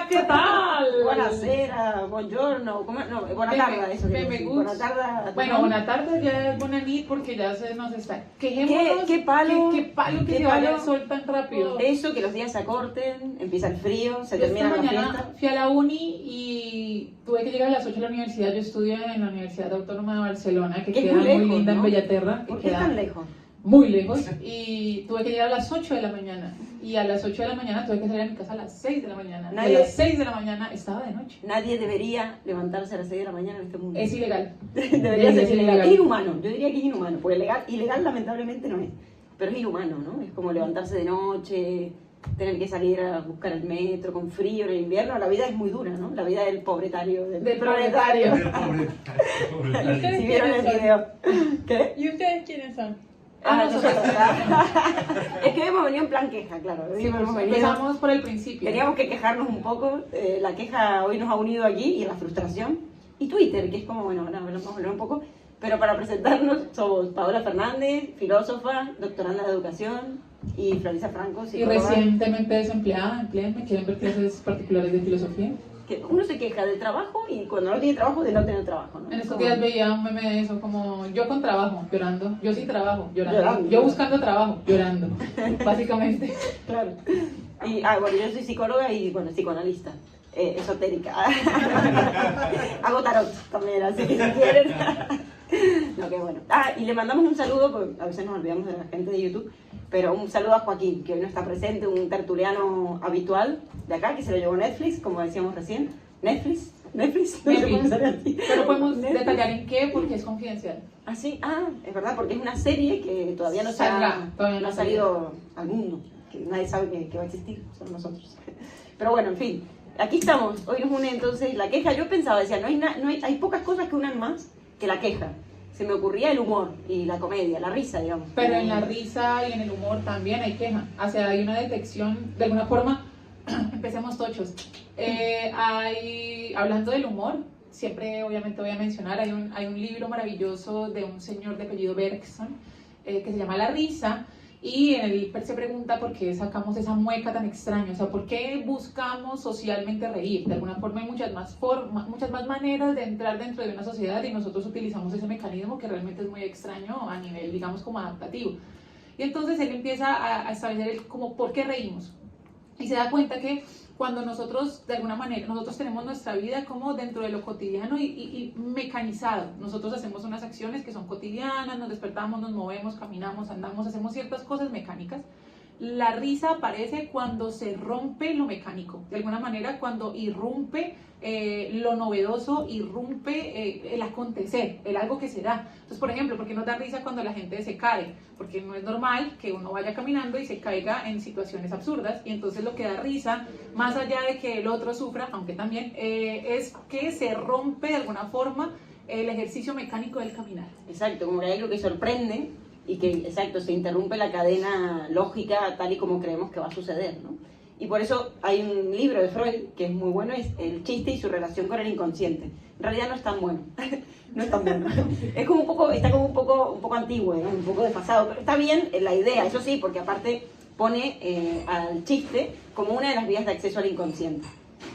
¿qué tal? Buonasera, buongiorno, ¿cómo? No, buena tarde, eso me sí. gusta. Buena tarde. Bueno, buena tarde ya es buena nit porque ya se nos está. Quejémonos. ¿Qué palo? ¿Qué palo que ¿Qué se vaya palo? el sol tan rápido? Eso, que los días se acorten, empieza el frío, se Yo termina esta la mañana fiesta. fui a la uni y tuve que llegar a las 8 de la universidad. Yo estudio en la Universidad Autónoma de Barcelona, que Que es queda muy lejos, linda ¿no? en Bellaterra. ¿Por Que qué queda tan lejos? muy lejos. Y tuve que llegar a las 8 de la mañana. Y a las 8 de la mañana tuve que salir a mi casa a las 6 de la mañana. Y Nadie- a las 6 de la mañana estaba de noche. Nadie debería levantarse a las 6 de la mañana en este mundo. Es ilegal. Debería ser Es ilegal. ilegal. Es inhumano, yo diría que es inhumano, porque ilegal lamentablemente no es, pero es inhumano, ¿no? Es como levantarse de noche, tener que salir a buscar el metro con frío en el invierno. La vida es muy dura, ¿no? La vida del pobretario, del proletario. ¿Ustedes Si vieron el quiénes son? video. ¿Qué? ¿Y ustedes quiénes son? Nosotros. Es que hemos venido en plan queja, claro. Sí, Hemos venido- empezamos por el principio. Teníamos que quejarnos un poco. La queja hoy nos ha unido aquí y la frustración. Y Twitter, que es como, bueno, ahora vamos a hablar un poco. Pero para presentarnos somos Paola Fernández, filósofa, doctoranda de educación, y Florisa Franco, Y psicóloga. recientemente desempleada, empléenme, quieren ver clases particulares de filosofía. Que uno se queja del trabajo y cuando no tiene trabajo de no tener trabajo, ¿no? En estos Como- días veía un meme de eso, como yo con trabajo, llorando, yo sin trabajo, llorando, Llorando. yo buscando trabajo, llorando, básicamente. Claro. Y, bueno, yo soy psicóloga y, bueno, psicoanalista, esotérica. Hago tarot también, así que si quieren. No, qué bueno. Y le mandamos un saludo, porque a veces nos olvidamos de la gente de YouTube, pero un saludo a Joaquín, que hoy no está presente, un tertuliano habitual de acá, que se lo llevó Netflix, como decíamos recién. Netflix, no sé cómo sale así. Pero podemos Netflix. detallar en qué, porque es confidencial. Ah, sí, es verdad, porque es una serie que todavía no, Saldrá, todavía no no ha salido al mundo, que nadie sabe que va a existir, son nosotros. Pero bueno, en fin, aquí estamos, hoy nos une entonces la queja. Yo pensaba, decía, hay pocas cosas que unan más que la queja. Se me ocurría el humor y la comedia, la risa, digamos. Pero en la risa y en el humor también hay queja, o sea, hay una detección, de alguna forma, empecemos tochos. Hablando del humor, siempre obviamente voy a mencionar, hay un libro maravilloso de un señor de apellido Bergson, que se llama La risa, y en el se pregunta por qué sacamos esa mueca tan extraña, o sea, por qué buscamos socialmente reír. De alguna forma hay muchas más maneras de entrar dentro de una sociedad y nosotros utilizamos ese mecanismo que realmente es muy extraño a nivel, digamos, como adaptativo. Y entonces él empieza a establecer como por qué reímos. Y se da cuenta que cuando nosotros, de alguna manera, nosotros tenemos nuestra vida como dentro de lo cotidiano y mecanizado. Nosotros hacemos unas acciones que son cotidianas, nos despertamos, nos movemos, caminamos, andamos, hacemos ciertas cosas mecánicas. La risa aparece cuando se rompe lo mecánico, de alguna manera cuando irrumpe lo novedoso, irrumpe el acontecer, el algo que se da. Entonces, por ejemplo, ¿por qué nos da risa cuando la gente se cae? Porque no es normal que uno vaya caminando y se caiga en situaciones absurdas, y entonces lo que da risa, más allá de que el otro sufra, aunque también, es que se rompe de alguna forma el ejercicio mecánico del caminar. Exacto, como que hay algo que sorprende y que, exacto, se interrumpe la cadena lógica tal y como creemos que va a suceder, ¿no? Y por eso hay un libro de Freud que es muy bueno, es El chiste y su relación con el inconsciente. En realidad no es tan bueno, no es tan bueno. Es como un poco, está como un poco antiguo, ¿no? Un poco desfasado, pero está bien la idea, eso sí, porque aparte pone al chiste como una de las vías de acceso al inconsciente.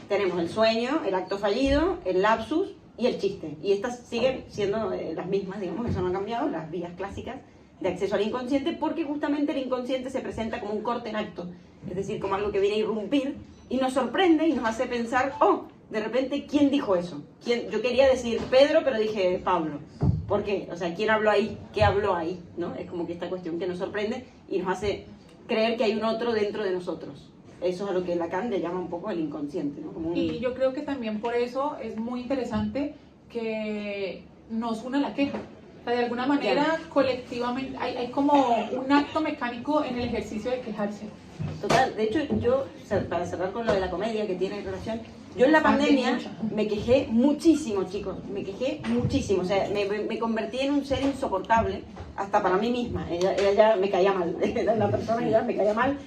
Tenemos el sueño, el acto fallido, el lapsus y el chiste. Y estas siguen siendo las mismas, digamos, eso no ha cambiado, las vías clásicas de acceso al inconsciente, porque justamente el inconsciente se presenta como un corte en acto, es decir, como algo que viene a irrumpir y nos sorprende y nos hace pensar, de repente, ¿quién dijo eso? Yo quería decir Pedro, pero dije Pablo. ¿Por qué? O sea, ¿quién habló ahí? ¿Qué habló ahí? ¿No? Es como que esta cuestión que nos sorprende y nos hace creer que hay un otro dentro de nosotros. Eso es a lo que Lacan le llama un poco el inconsciente, ¿no? Como Y yo creo que también por eso es muy interesante que nos una la queja. O sea, de alguna manera, colectivamente, hay como un acto mecánico en el ejercicio de quejarse. Total, de hecho yo, para cerrar con lo de la comedia que tiene relación, yo en la pandemia me quejé muchísimo, chicos, me quejé muchísimo, o sea, me convertí en un ser insoportable, hasta para mí misma, ella ya me caía mal, era una persona que ya me caía mal,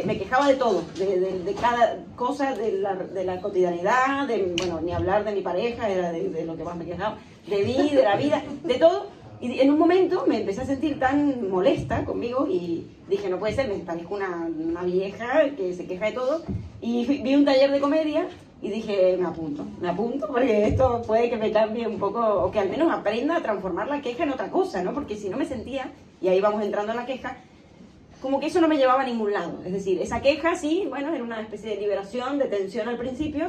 me quejaba de todo, de cada cosa de la cotidianidad, bueno, ni hablar de mi pareja, era de lo que más me quejaba, de mí, de la vida, de todo, Y en un momento me empecé a sentir tan molesta conmigo y dije, no puede ser, me parezco una vieja que se queja de todo. Y vi un taller de comedia y dije, me apunto, porque esto puede que me cambie un poco, o que al menos aprenda a transformar la queja en otra cosa, ¿no? Porque si no me sentía, y ahí vamos entrando en la queja, como que eso no me llevaba a ningún lado. Es decir, esa queja sí, bueno, era una especie de liberación, de tensión al principio,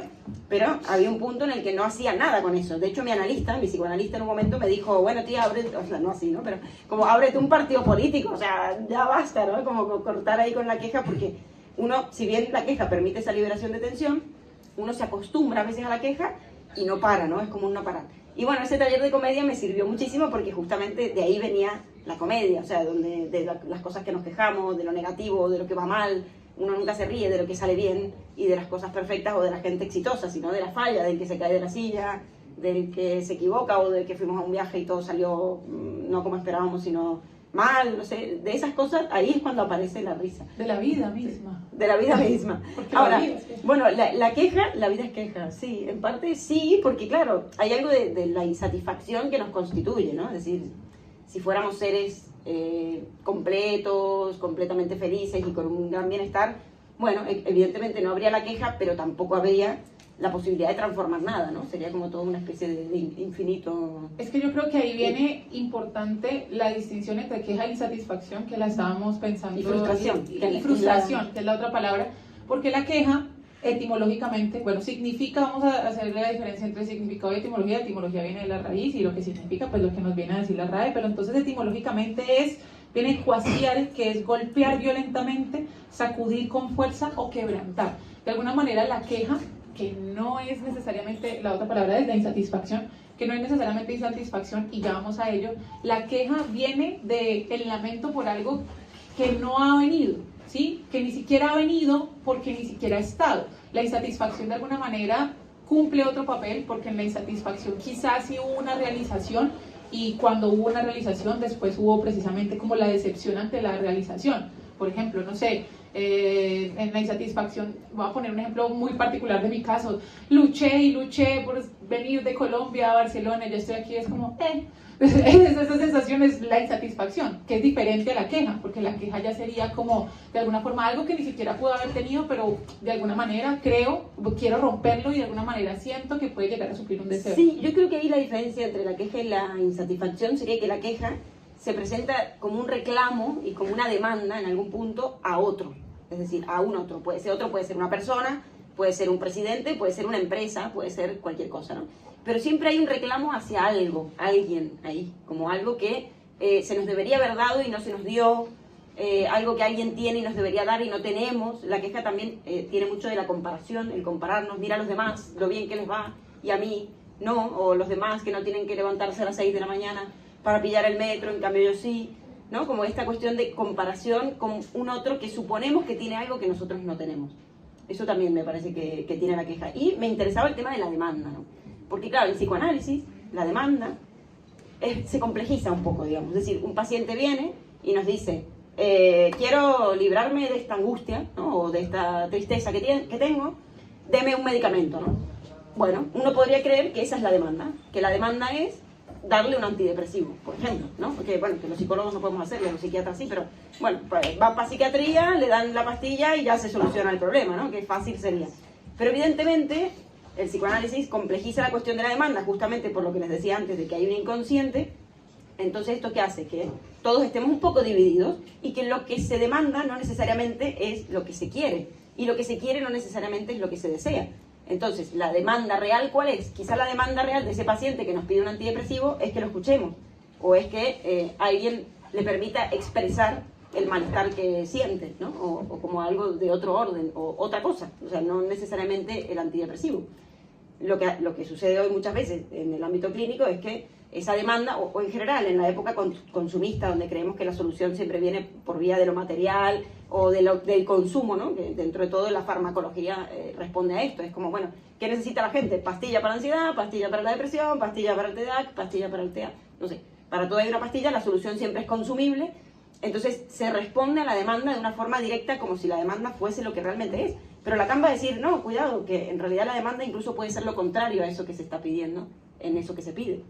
pero había un punto en el que no hacía nada con eso. De hecho, mi psicoanalista en un momento me dijo, bueno, tía, ábrete, o sea, no así, ¿no? Pero como ábrete un partido político, o sea, ya basta, ¿no? Como cortar ahí con la queja, porque uno, si bien la queja permite esa liberación de tensión, uno se acostumbra a veces a la queja y no para, ¿no? Es como un no parar. Y bueno, ese taller de comedia me sirvió muchísimo porque justamente de ahí venía la comedia, o sea, las cosas que nos quejamos, de lo negativo, de lo que va mal. Uno nunca se ríe de lo que sale bien y de las cosas perfectas o de la gente exitosa, sino de la falla, del que se cae de la silla, del que se equivoca o del que fuimos a un viaje y todo salió no como esperábamos, sino mal, no sé, de esas cosas, ahí es cuando aparece la risa. De la vida misma. De la vida misma. Ahora, bueno, la queja, la vida es queja, sí, en parte sí, porque claro, hay algo de la insatisfacción que nos constituye, ¿no? Es decir, si fuéramos seres completos, completamente felices y con un gran bienestar, bueno, evidentemente no habría la queja, pero tampoco habría la posibilidad de transformar nada, ¿no? Sería como toda una especie de infinito. Es que yo creo que ahí viene importante la distinción entre queja e insatisfacción, que la estábamos pensando. Y frustración. Y frustración, que es la otra palabra, porque la queja, etimológicamente, bueno, significa, vamos a hacerle la diferencia entre significado y etimología. Etimología viene de la raíz y lo que significa, pues lo que nos viene a decir la RAE, pero entonces etimológicamente viene cuasiar, que es golpear violentamente, sacudir con fuerza o quebrantar. De alguna manera la queja, que no es necesariamente, la otra palabra es la insatisfacción, que no es necesariamente insatisfacción, y ya vamos a ello, la queja viene del lamento por algo que no ha venido, ¿sí? Que ni siquiera ha venido porque ni siquiera ha estado. La insatisfacción de alguna manera cumple otro papel, porque en la insatisfacción quizás sí hubo una realización, y cuando hubo una realización después hubo precisamente como la decepción ante la realización. Por ejemplo, no sé, en la insatisfacción, voy a poner un ejemplo muy particular de mi caso, luché y luché por venir de Colombia a Barcelona, y ya estoy aquí, es como, esa sensación es la insatisfacción, que es diferente a la queja, porque la queja ya sería como, de alguna forma, algo que ni siquiera pudo haber tenido, pero de alguna manera quiero romperlo y de alguna manera siento que puede llegar a suplir un deseo. Sí, yo creo que ahí la diferencia entre la queja y la insatisfacción sería que la queja se presenta como un reclamo y como una demanda en algún punto a otro, es decir, a un otro. Puede ser una persona, puede ser un presidente, puede ser una empresa, puede ser cualquier cosa, ¿no? Pero siempre hay un reclamo hacia algo, alguien ahí, como algo que se nos debería haber dado y no se nos dio, algo que alguien tiene y nos debería dar y no tenemos. La queja también tiene mucho de la comparación, el compararnos, mira a los demás, lo bien que les va y a mí no, o los demás que no tienen que levantarse a las 6 de la mañana para pillar el metro, en cambio yo sí, ¿no? Como esta cuestión de comparación con un otro que suponemos que tiene algo que nosotros no tenemos. Eso también me parece que tiene la queja. Y me interesaba el tema de la demanda, ¿no? Porque claro, el psicoanálisis, la demanda, se complejiza un poco, digamos. Es decir, un paciente viene y nos dice, quiero librarme de esta angustia, ¿no? O de esta tristeza que tengo, deme un medicamento, ¿no? Bueno, uno podría creer que esa es la demanda, que la demanda es darle un antidepresivo, por ejemplo, ¿no? Porque, bueno, que los psicólogos no podemos hacerlo, los psiquiatras sí, pero, bueno, pues va para psiquiatría, le dan la pastilla y ya se soluciona el problema, ¿no? Que fácil sería. Pero evidentemente, el psicoanálisis complejiza la cuestión de la demanda, justamente por lo que les decía antes, de que hay un inconsciente. Entonces, ¿esto qué hace? Que todos estemos un poco divididos y que lo que se demanda no necesariamente es lo que se quiere, y lo que se quiere no necesariamente es lo que se desea. Entonces, la demanda real, ¿cuál es? Quizá la demanda real de ese paciente que nos pide un antidepresivo es que lo escuchemos, o es que alguien le permita expresar el malestar que siente, ¿no? O como algo de otro orden, o otra cosa, o sea, no necesariamente el antidepresivo. Lo que sucede hoy muchas veces en el ámbito clínico es que esa demanda, o en general en la época consumista, donde creemos que la solución siempre viene por vía de lo material o del consumo, ¿no? Que dentro de todo la farmacología responde a esto. Es como, bueno, ¿qué necesita la gente? Pastilla para la ansiedad, pastilla para la depresión, pastilla para el TDAH, pastilla para el TEA, no sé. Para todo hay una pastilla, la solución siempre es consumible. Entonces se responde a la demanda de una forma directa, como si la demanda fuese lo que realmente es. Pero Lacan va a decir, no, cuidado, que en realidad la demanda incluso puede ser lo contrario a eso que se está pidiendo, en eso que se pide.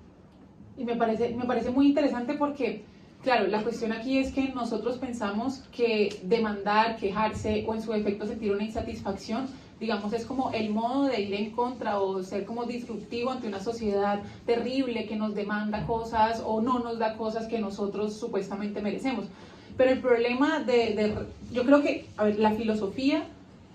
Y me parece muy interesante porque, claro, la cuestión aquí es que nosotros pensamos que demandar, quejarse o en su defecto sentir una insatisfacción, digamos, es como el modo de ir en contra o ser como disruptivo ante una sociedad terrible que nos demanda cosas o no nos da cosas que nosotros supuestamente merecemos. Pero el problema yo creo que, a ver, la filosofía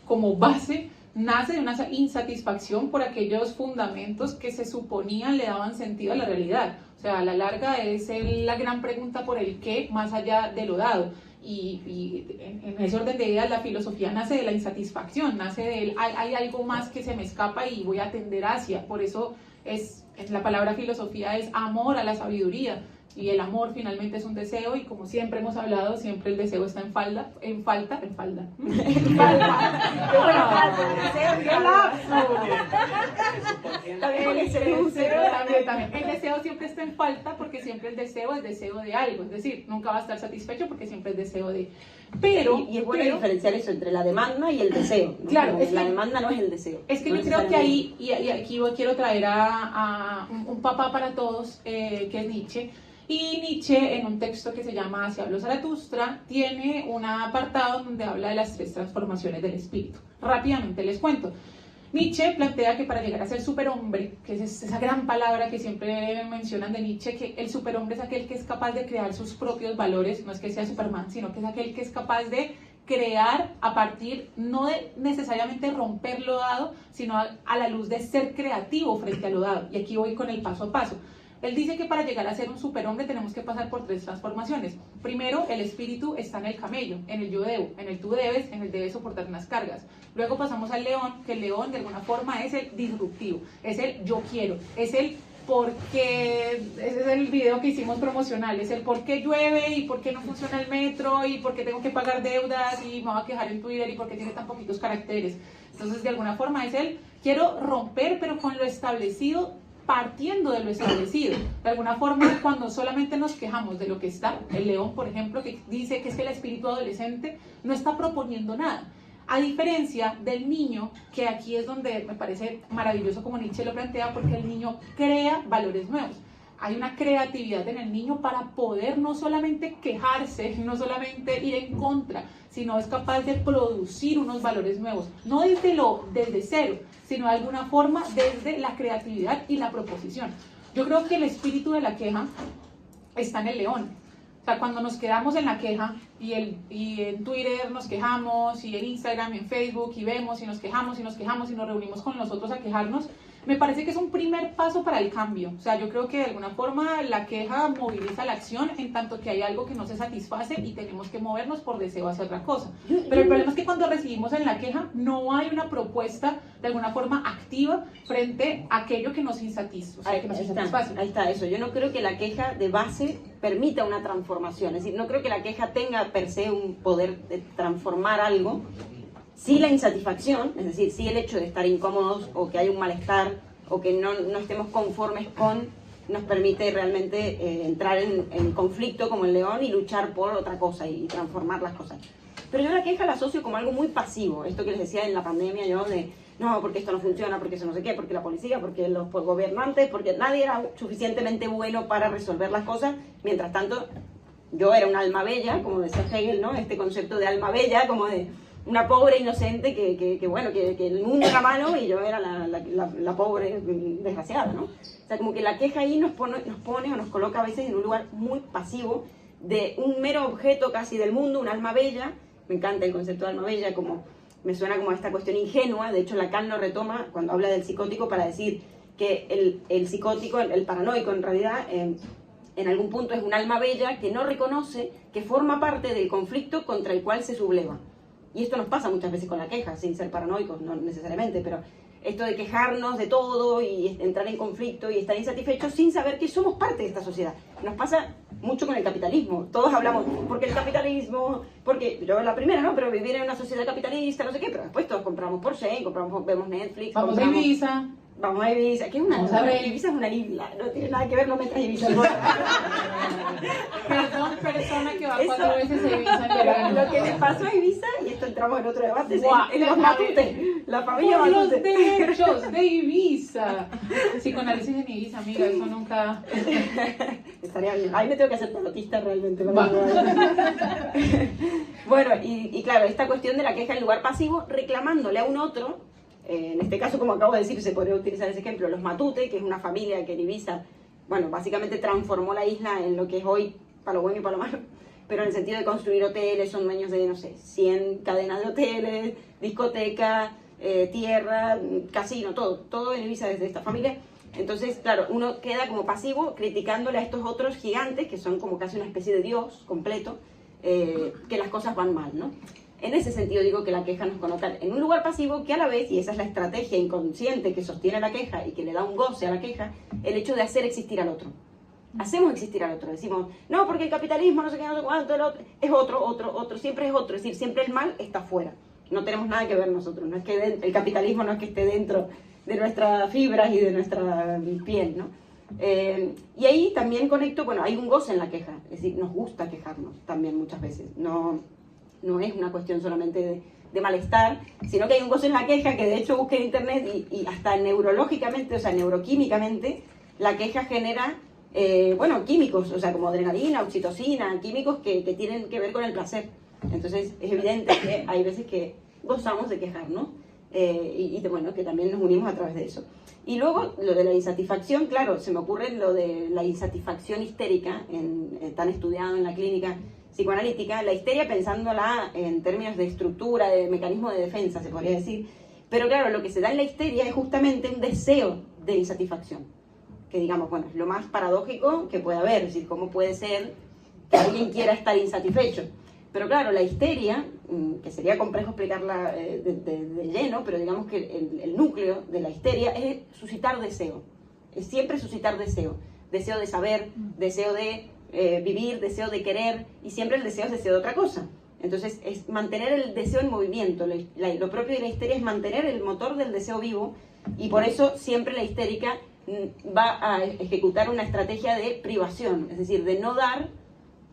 como base nace de una insatisfacción por aquellos fundamentos que se suponían le daban sentido a la realidad. O sea, a la larga es la gran pregunta por el qué más allá de lo dado. Y en ese orden de ideas la filosofía nace de la insatisfacción, nace de hay algo más que se me escapa y voy a tender hacia. Por eso la palabra filosofía es amor a la sabiduría. Y el amor finalmente es un deseo y como siempre hemos hablado, siempre el deseo está en falta. ¡Qué también. El deseo siempre está en falta porque siempre el deseo es deseo de algo, es decir, nunca va a estar satisfecho porque siempre es deseo de... Pero, y es bueno diferenciar eso entre la demanda y el deseo, ¿no? Claro, la demanda no es el deseo. Es que yo creo que ahí, y aquí quiero traer a un papá para todos, que es Nietzsche. Y Nietzsche, en un texto que se llama Así habló Zaratustra, tiene un apartado donde habla de las 3 transformaciones del espíritu. Rápidamente les cuento. Nietzsche plantea que para llegar a ser superhombre, que es esa gran palabra que siempre mencionan de Nietzsche, que el superhombre es aquel que es capaz de crear sus propios valores, no es que sea Superman, sino que es aquel que es capaz de crear a partir, no de necesariamente romper lo dado, sino a la luz de ser creativo frente a lo dado. Y aquí voy con el paso a paso. Él dice que para llegar a ser un superhombre tenemos que pasar por 3 transformaciones. Primero, el espíritu está en el camello, en el yo debo, en el tú debes, en el debes soportar unas cargas. Luego pasamos al león, que el león de alguna forma es el disruptivo, es el yo quiero, es el porque, ese es el video que hicimos promocional, es el por qué llueve y por qué no funciona el metro y por qué tengo que pagar deudas y me voy a quejar en Twitter y por qué tiene tan poquitos caracteres. Entonces, de alguna forma es el quiero romper pero con lo establecido, partiendo de lo establecido. De alguna forma, cuando solamente nos quejamos de lo que está, el león, por ejemplo, que dice que es que el espíritu adolescente no está proponiendo nada. A diferencia del niño, que aquí es donde me parece maravilloso como Nietzsche lo plantea, porque el niño crea valores nuevos. Hay una creatividad en el niño para poder no solamente quejarse, no solamente ir en contra, sino es capaz de producir unos valores nuevos, no desde cero, sino de alguna forma desde la creatividad y la proposición. Yo creo que el espíritu de la queja está en el león. O sea, cuando nos quedamos en la queja y en Twitter nos quejamos y en Instagram y en Facebook y vemos y nos quejamos y nos quejamos y nos reunimos con nosotros a quejarnos, me parece que es un primer paso para el cambio. O sea, yo creo que de alguna forma la queja moviliza la acción en tanto que hay algo que no se satisface y tenemos que movernos por deseo hacia otra cosa. Pero el problema es que cuando recibimos en la queja no hay una propuesta de alguna forma activa frente a aquello que nos insatisface. O sea, que nos insatisface. Ahí está eso. Yo no creo que la queja de base permita una transformación. Es decir, no creo que la queja tenga per se un poder de transformar algo. Sí la insatisfacción, es decir, sí el hecho de estar incómodos o que hay un malestar o que no estemos conformes con, nos permite realmente entrar en conflicto como el león y luchar por otra cosa y transformar las cosas. Pero yo la queja la asocio como algo muy pasivo, esto que les decía en la pandemia yo de no, porque esto no funciona, porque eso no sé qué, porque la policía, porque los gobernantes, porque nadie era suficientemente bueno para resolver las cosas, mientras tanto yo era un alma bella, como decía Hegel, ¿no? Este concepto de alma bella, como de una pobre inocente que el mundo era malo y yo era la pobre desgraciada, ¿no? O sea, como que la queja ahí nos pone o nos coloca a veces en un lugar muy pasivo de un mero objeto casi del mundo, un alma bella. Me encanta el concepto de alma bella, como me suena como a esta cuestión ingenua. De hecho, Lacan lo retoma cuando habla del psicótico para decir que el psicótico, el paranoico en realidad, en algún punto es un alma bella que no reconoce que forma parte del conflicto contra el cual se subleva. Y esto nos pasa muchas veces con la queja, sin ser paranoicos, no necesariamente, pero esto de quejarnos de todo y entrar en conflicto y estar insatisfechos sin saber que somos parte de esta sociedad. Nos pasa mucho con el capitalismo. Todos hablamos, porque el capitalismo, porque yo la primera, ¿no? Pero vivir en una sociedad capitalista, no sé qué, pero después todos compramos Porsche, vemos Netflix, vamos a Ibiza. Vamos a Ibiza, que es una... Vamos a ver. Ibiza es una isla, no tiene nada que ver, no metas Ibiza. Perdón, persona que va Eso- 4 veces a Ibiza en verano. Lo que le pasó a Ibiza, y esto entramos en otro debate, es Guau, en los a ver. Matute, la familia Por los Matute. derechos de Ibiza. Psicoanálisis en Ibiza, amiga, eso nunca... Estaría bien. Ahí me tengo que hacer tarotista realmente. Va. Bueno, y claro, esta cuestión de la queja en lugar pasivo, reclamándole a un otro, en este caso, como acabo de decir, se podría utilizar ese ejemplo, los Matute, que es una familia que en Ibiza, bueno, básicamente transformó la isla en lo que es hoy, para lo bueno y para lo malo, pero en el sentido de construir hoteles, son dueños de, no sé, 100 cadenas de hoteles, discotecas, tierra, casino, todo en Ibiza desde esta familia. Entonces, claro, uno queda como pasivo criticándole a estos otros gigantes, que son como casi una especie de dios completo, que las cosas van mal, ¿no? En ese sentido digo que la queja nos coloca en un lugar pasivo que a la vez, y esa es la estrategia inconsciente que sostiene la queja y que le da un goce a la queja, el hecho de hacer existir al otro. Hacemos existir al otro, decimos, no, porque el capitalismo, no sé qué, no sé cuánto, el otro, es otro, siempre es otro, es decir, siempre el mal está fuera. No tenemos nada que ver nosotros, no es que el capitalismo no es que esté dentro de nuestras fibras y de nuestra piel, ¿no? Y ahí también conecto, bueno, hay un goce en la queja, es decir, nos gusta quejarnos también muchas veces, no es una cuestión solamente de malestar, sino que hay un goce en la queja que de hecho busqué en internet y hasta neurológicamente, o sea, neuroquímicamente, la queja genera, bueno, químicos, o sea, como adrenalina, oxitocina, químicos que tienen que ver con el placer. Entonces es evidente que hay veces que gozamos de quejarnos y bueno, que también nos unimos a través de eso. Y luego lo de la insatisfacción, claro, se me ocurre lo de la insatisfacción histérica, tan estudiado en la clínica psicoanalítica, la histeria pensándola en términos de estructura, de mecanismo de defensa, se podría decir. Pero claro, lo que se da en la histeria es justamente un deseo de insatisfacción. Que digamos, bueno, es lo más paradójico que puede haber, es decir, cómo puede ser que alguien quiera estar insatisfecho. Pero claro, la histeria, que sería complejo explicarla de lleno, pero digamos que el núcleo de la histeria es suscitar deseo. Es siempre suscitar deseo. Deseo de saber, deseo de vivir, deseo de querer, y siempre el deseo es deseo de otra cosa. Entonces es mantener el deseo en movimiento. Lo propio de la histeria es mantener el motor del deseo vivo, y por eso siempre la histérica va a ejecutar una estrategia de privación, es decir, de no dar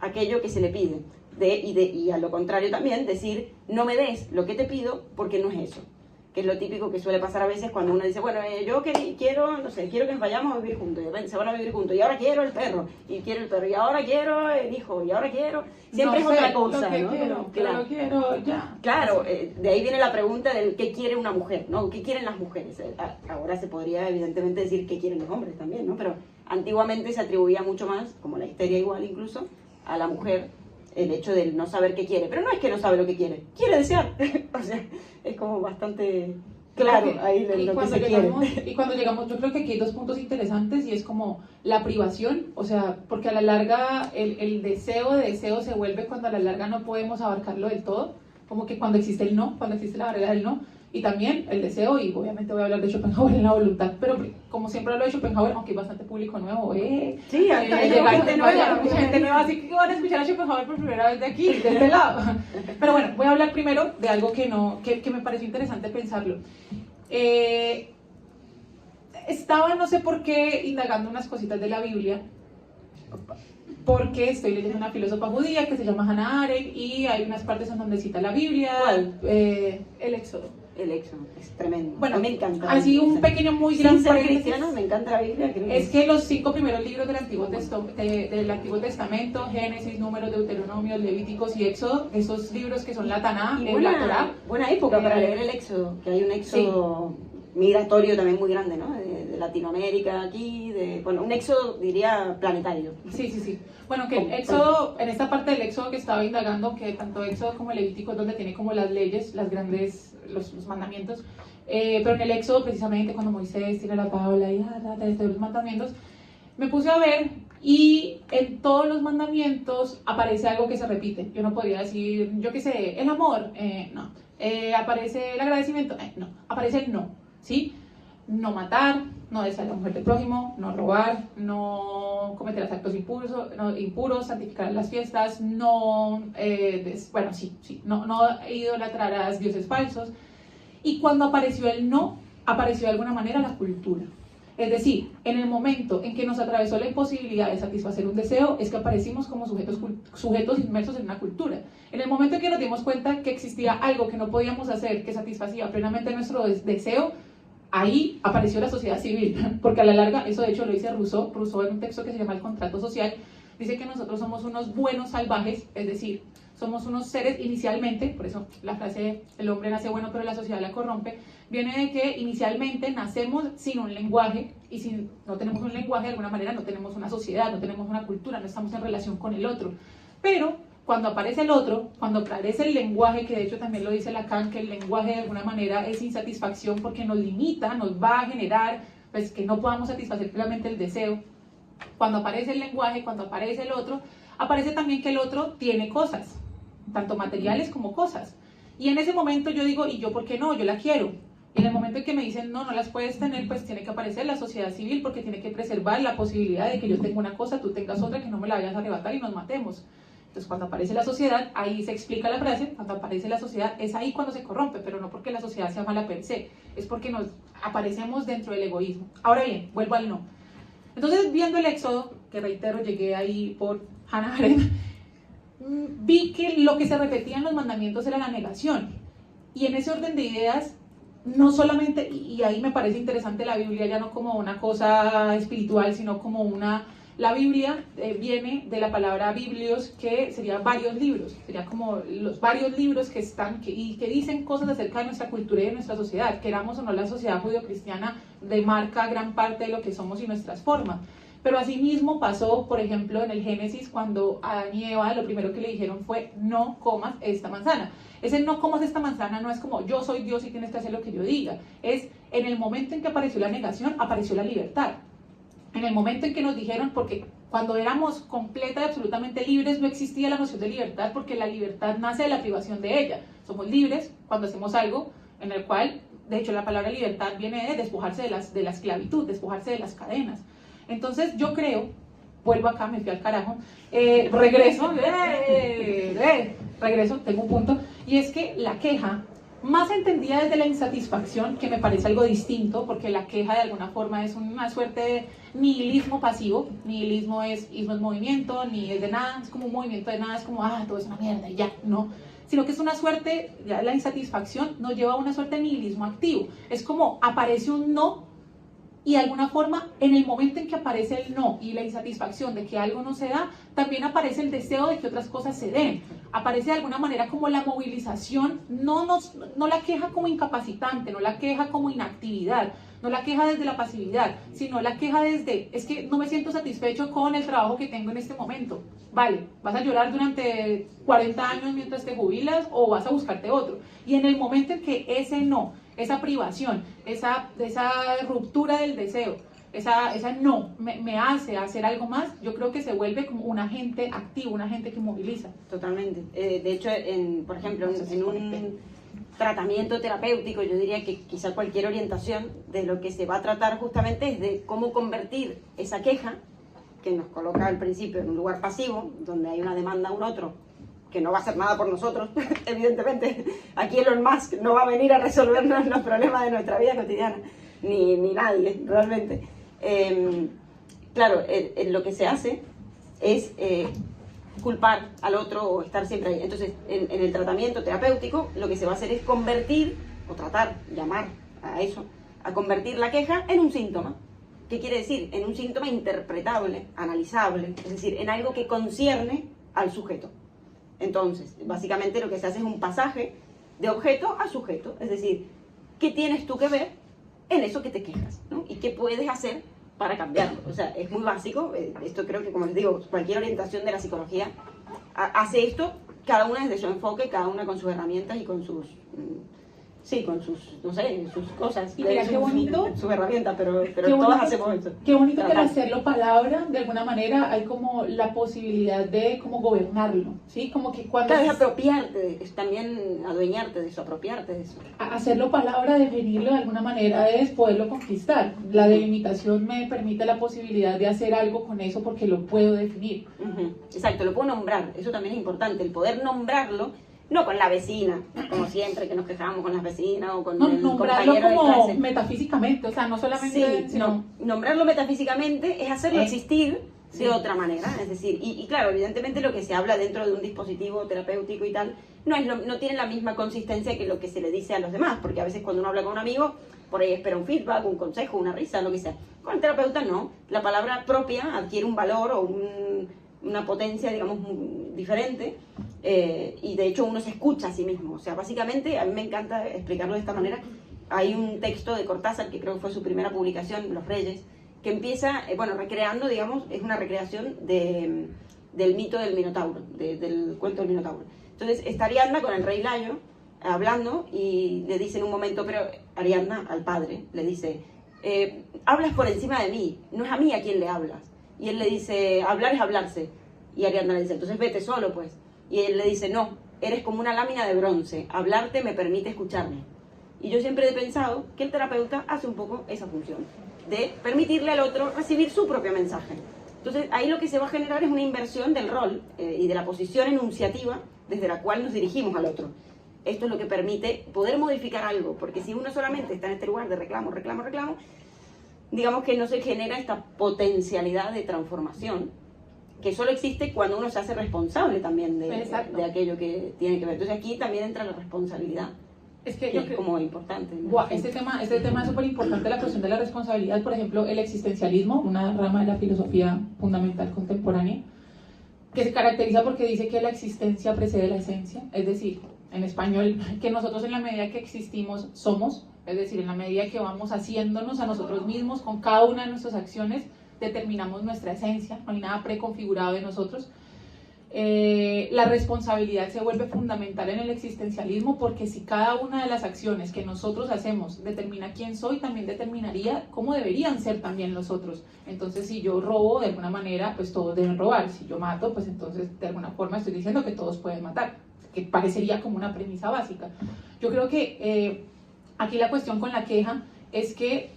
aquello que se le pide. Y a lo contrario también, decir, no me des lo que te pido porque no es eso. Que es lo típico que suele pasar a veces cuando uno dice, bueno, yo quiero, no sé, quiero que nos vayamos a vivir juntos, se van a vivir juntos, y ahora quiero el perro, y ahora quiero el hijo, y ahora quiero... Siempre No es sé, otra cosa, lo que ¿no? quiero, Claro. lo quiero ya. Claro, de ahí viene la pregunta del qué quiere una mujer, ¿no? ¿Qué quieren las mujeres? Ahora se podría evidentemente decir qué quieren los hombres también, ¿no? Pero antiguamente se atribuía mucho más, como la histeria igual incluso, a la mujer el hecho de no saber qué quiere. Pero no es que no sabe lo que quiere desear. O sea, es como bastante claro ahí de lo que se quiere. Y cuando llegamos, yo creo que aquí hay dos puntos interesantes, y es como la privación, o sea, porque a la larga el deseo de deseo se vuelve cuando a la larga no podemos abarcarlo del todo, como que cuando existe el no, cuando existe la barrera del no, y también el deseo, y obviamente voy a hablar de Schopenhauer en la voluntad, pero como siempre hablo de Schopenhauer, aunque hay bastante público nuevo, sí, acá hay llega gente nueva, mucha gente nueva, así que van a escuchar a Schopenhauer por primera vez de aquí, de este lado. Pero bueno, voy a hablar primero de algo que me pareció interesante pensarlo. Estaba, no sé por qué, indagando unas cositas de la Biblia, porque estoy leyendo una filósofa judía que se llama Hannah Arendt, y hay unas partes en donde cita la Biblia. ¿Cuál? El Éxodo. El Éxodo, es tremendo. Bueno, me encanta. así un pequeño muy gran Sin ser paréntesis. cristiano, me encanta la Biblia. Creo Es que los 5 primeros libros del Antiguo Testamento, Génesis, Números, Deuteronomio, Levíticos y Éxodo, esos libros que son la Taná, la Torá. Buena época para leer el Éxodo, que hay un Éxodo migratorio también muy grande, ¿no? De Latinoamérica aquí, bueno, un Éxodo, diría, planetario. Sí. Bueno, que el Éxodo, en esta parte del Éxodo que estaba indagando, que tanto Éxodo como Levítico es donde tiene como las leyes, las grandes, los mandamientos, pero en el Éxodo precisamente cuando Moisés tiene la tabla y de los mandamientos, me puse a ver, y en todos los mandamientos aparece algo que se repite. Yo no podría decir, yo qué sé, el amor, no. Aparece el agradecimiento, no. Aparece el no, ¿sí? No matar, no desear a la mujer del prójimo, no robar, no cometer actos impuros, santificar las fiestas, no idolatrar a dioses falsos. Y cuando apareció el no, apareció de alguna manera la cultura. Es decir, en el momento en que nos atravesó la imposibilidad de satisfacer un deseo, es que aparecimos como sujetos inmersos en una cultura. En el momento en que nos dimos cuenta que existía algo que no podíamos hacer, que satisfacía plenamente nuestro deseo, ahí apareció la sociedad civil, porque a la larga, eso de hecho lo dice Rousseau en un texto que se llama El contrato social, dice que nosotros somos unos buenos salvajes, es decir, somos unos seres inicialmente, por eso la frase el hombre nace bueno pero la sociedad la corrompe, viene de que inicialmente nacemos sin un lenguaje, y si no tenemos un lenguaje de alguna manera no tenemos una sociedad, no tenemos una cultura, no estamos en relación con el otro, pero cuando aparece el otro, cuando aparece el lenguaje, que de hecho también lo dice Lacan, que el lenguaje de alguna manera es insatisfacción porque nos limita, nos va a generar pues que no podamos satisfacer plenamente el deseo. Cuando aparece el lenguaje, cuando aparece el otro, aparece también que el otro tiene cosas, tanto materiales como cosas. Y en ese momento yo digo, ¿y yo por qué no? Yo la quiero. Y en el momento en que me dicen, no, no las puedes tener, pues tiene que aparecer la sociedad civil porque tiene que preservar la posibilidad de que yo tenga una cosa, tú tengas otra, que no me la vayas a arrebatar y nos matemos. Entonces, cuando aparece la sociedad, ahí se explica la frase, cuando aparece la sociedad, es ahí cuando se corrompe, pero no porque la sociedad sea mala per se, es porque nos aparecemos dentro del egoísmo. Ahora bien, vuelvo al no. Entonces, viendo el Éxodo, que reitero, llegué ahí por Hannah Arendt, vi que lo que se repetía en los mandamientos era la negación. Y en ese orden de ideas, no solamente, y ahí me parece interesante la Biblia, ya no como una cosa espiritual, sino como una... La Biblia viene de la palabra biblios, que sería varios libros, sería como los varios libros que están y que dicen cosas acerca de nuestra cultura y de nuestra sociedad. Queramos o no, la sociedad judio-cristiana demarca gran parte de lo que somos y nuestras formas. Pero asimismo pasó, por ejemplo, en el Génesis, cuando Adán y Eva lo primero que le dijeron fue no comas esta manzana. Ese no comas esta manzana no es como yo soy Dios y tienes que hacer lo que yo diga. Es en el momento en que apareció la negación, apareció la libertad. En el momento en que nos dijeron, porque cuando éramos completa y absolutamente libres no existía la noción de libertad, porque la libertad nace de la privación de ella. Somos libres cuando hacemos algo en el cual, de hecho la palabra libertad viene de despojarse de la esclavitud, despojarse de las cadenas. Entonces yo creo, vuelvo acá, me fui al carajo, regreso, tengo un punto, y es que la queja, más entendida desde la insatisfacción, que me parece algo distinto, porque la queja de alguna forma es una suerte de nihilismo pasivo. Nihilismo es movimiento, ni es de nada, es como un movimiento de nada, es como, todo es una mierda y ya, no. Sino que es una suerte, ya la insatisfacción nos lleva a una suerte de nihilismo activo. Es como aparece un no, y de alguna forma, en el momento en que aparece el no y la insatisfacción de que algo no se da, también aparece el deseo de que otras cosas se den. Aparece de alguna manera como la movilización, no la queja como incapacitante, no la queja como inactividad, no la queja desde la pasividad, sino la queja desde, es que no me siento satisfecho con el trabajo que tengo en este momento. Vale, ¿vas a llorar durante 40 años mientras te jubilas o vas a buscarte otro? Y en el momento en que ese no, esa privación, esa ruptura del deseo, esa no me hace hacer algo más, yo creo que se vuelve como un agente activo, un agente que moviliza. Totalmente. De hecho, por ejemplo, en un tratamiento terapéutico, yo diría que quizá cualquier orientación de lo que se va a tratar justamente es de cómo convertir esa queja, que nos coloca al principio en un lugar pasivo, donde hay una demanda a un otro, que no va a hacer nada por nosotros, evidentemente. Aquí Elon Musk no va a venir a resolvernos los problemas de nuestra vida cotidiana, ni nadie, realmente. Claro, lo que se hace es culpar al otro o estar siempre ahí. Entonces, en el tratamiento terapéutico, lo que se va a hacer es convertir, o tratar, llamar a eso, a convertir la queja en un síntoma. ¿Qué quiere decir? En un síntoma interpretable, analizable, es decir, en algo que concierne al sujeto. Entonces, básicamente lo que se hace es un pasaje de objeto a sujeto, es decir, ¿qué tienes tú que ver en eso que te quejas, ¿no? ¿Y qué puedes hacer para cambiarlo? O sea, es muy básico, esto creo que, como les digo, cualquier orientación de la psicología hace esto, cada una desde su enfoque, cada una con sus herramientas y con sus... Sí, con sus, no sé, sus cosas. Y mira, qué bonito. Sus herramientas, pero bonito, todas hacemos eso. Qué bonito que al hacerlo palabra, de alguna manera, hay como la posibilidad de como gobernarlo, ¿sí? Como que cuando... Claro, es apropiarte, es también adueñarte de eso, apropiarte de eso. Hacerlo palabra, definirlo de alguna manera es poderlo conquistar. La delimitación me permite la posibilidad de hacer algo con eso porque lo puedo definir. Exacto, lo puedo nombrar, eso también es importante, el poder nombrarlo. no con la vecina, como siempre que nos quejamos con las vecinas o con No, el nombrarlo compañero de como clase. metafísicamente, o sea, no solamente, Sí, sino... nombrarlo metafísicamente es hacerlo Ay. existir Sí. de otra manera, es decir, y claro, evidentemente lo que se habla dentro de un dispositivo terapéutico y tal, no tiene la misma consistencia que lo que se le dice a los demás, porque a veces cuando uno habla con un amigo, por ahí espera un feedback, un consejo, una risa, lo que sea. Con el terapeuta no, la palabra propia adquiere un valor o una potencia, digamos, diferente, y de hecho uno se escucha a sí mismo. O sea, básicamente, a mí me encanta explicarlo de esta manera. Hay un texto de Cortázar, que creo que fue su primera publicación, Los Reyes, que empieza, recreando, digamos, es una recreación del mito del Minotauro, del cuento del Minotauro. Entonces está Ariadna con el rey Layo hablando y le dice en un momento, pero Ariadna al padre le dice, hablas por encima de mí, no es a mí a quien le hablas. Y él le dice, hablar es hablarse. Y Ariadna le dice, entonces vete solo pues. Y él le dice, no, eres como una lámina de bronce, hablarte me permite escucharme. Y yo siempre he pensado que el terapeuta hace un poco esa función, de permitirle al otro recibir su propio mensaje. Entonces ahí lo que se va a generar es una inversión del rol y de la posición enunciativa desde la cual nos dirigimos al otro. Esto es lo que permite poder modificar algo, porque si uno solamente está en este lugar de reclamo, digamos que no se genera esta potencialidad de transformación, que solo existe cuando uno se hace responsable también de aquello que tiene que ver. Entonces aquí también entra la responsabilidad. Es que es como importante, ¿no? Wow, este tema es súper importante, la cuestión de la responsabilidad. Por ejemplo, el existencialismo, una rama de la filosofía fundamental contemporánea, que se caracteriza porque dice que la existencia precede la esencia, es decir, en español, que nosotros en la medida que existimos somos, es decir, en la medida que vamos haciéndonos a nosotros mismos con cada una de nuestras acciones, determinamos nuestra esencia, no hay nada preconfigurado de nosotros. La responsabilidad se vuelve fundamental en el existencialismo, porque si cada una de las acciones que nosotros hacemos determina quién soy, también determinaría cómo deberían ser también los otros. Entonces, si yo robo, de alguna manera, pues todos deben robar. Si yo mato, pues entonces de alguna forma estoy diciendo que todos pueden matar, que parecería como una premisa básica. Yo creo que aquí la cuestión con la queja es que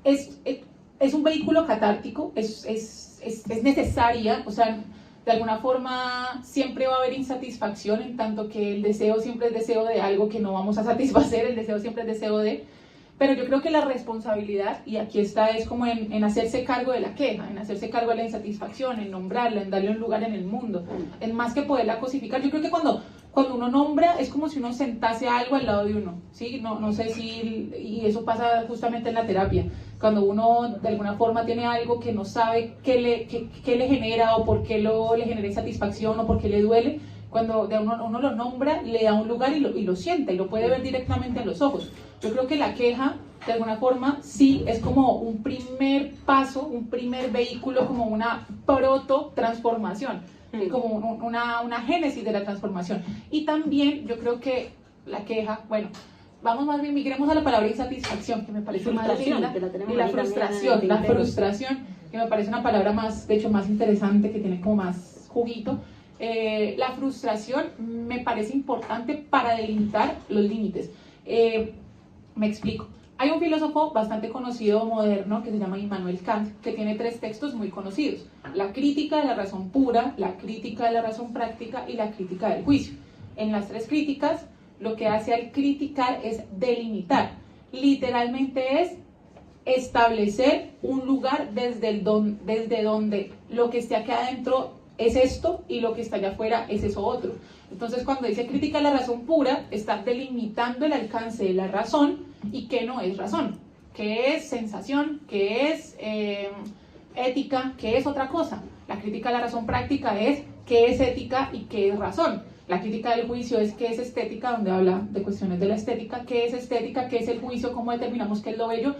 es un vehículo catártico, es necesaria, o sea, de alguna forma siempre va a haber insatisfacción, en tanto que el deseo siempre es deseo de algo que no vamos a satisfacer, el deseo siempre es deseo de... Pero yo creo que la responsabilidad, y aquí está, es como en hacerse cargo de la queja, en hacerse cargo de la insatisfacción, en nombrarla, en darle un lugar en el mundo, en más que poderla cosificar. Yo creo que cuando uno nombra es como si uno sentase algo al lado de uno, ¿sí? No sé si, y eso pasa justamente en la terapia, cuando uno de alguna forma tiene algo que no sabe qué le genera o por qué le genera insatisfacción o por qué le duele, cuando uno lo nombra, le da un lugar y lo siente y lo puede ver directamente en los ojos. Yo creo que la queja, de alguna forma, sí es como un primer paso, un primer vehículo, como una proto-transformación, como una génesis de la transformación. Y también yo creo que la queja, bueno, vamos más bien, migremos a la palabra insatisfacción, que me parece más linda, y la frustración, que me parece una palabra más, de hecho, más interesante, que tiene como más juguito. La frustración me parece importante para delimitar los límites. Me explico. Hay un filósofo bastante conocido moderno que se llama Immanuel Kant, que tiene 3 textos muy conocidos: la crítica de la razón pura, la crítica de la razón práctica y la crítica del juicio. En las 3 críticas, lo que hace al criticar es delimitar. Literalmente es establecer un lugar desde donde lo que esté aquí adentro es esto y lo que está allá afuera es eso otro. Entonces, cuando dice crítica de la razón pura, está delimitando el alcance de la razón y qué no es razón, qué es sensación, qué es ética, qué es otra cosa. La crítica de la razón práctica es qué es ética y qué es razón. La crítica del juicio es qué es estética, donde habla de cuestiones de la estética, qué es estética, qué es el juicio, cómo determinamos qué es lo bello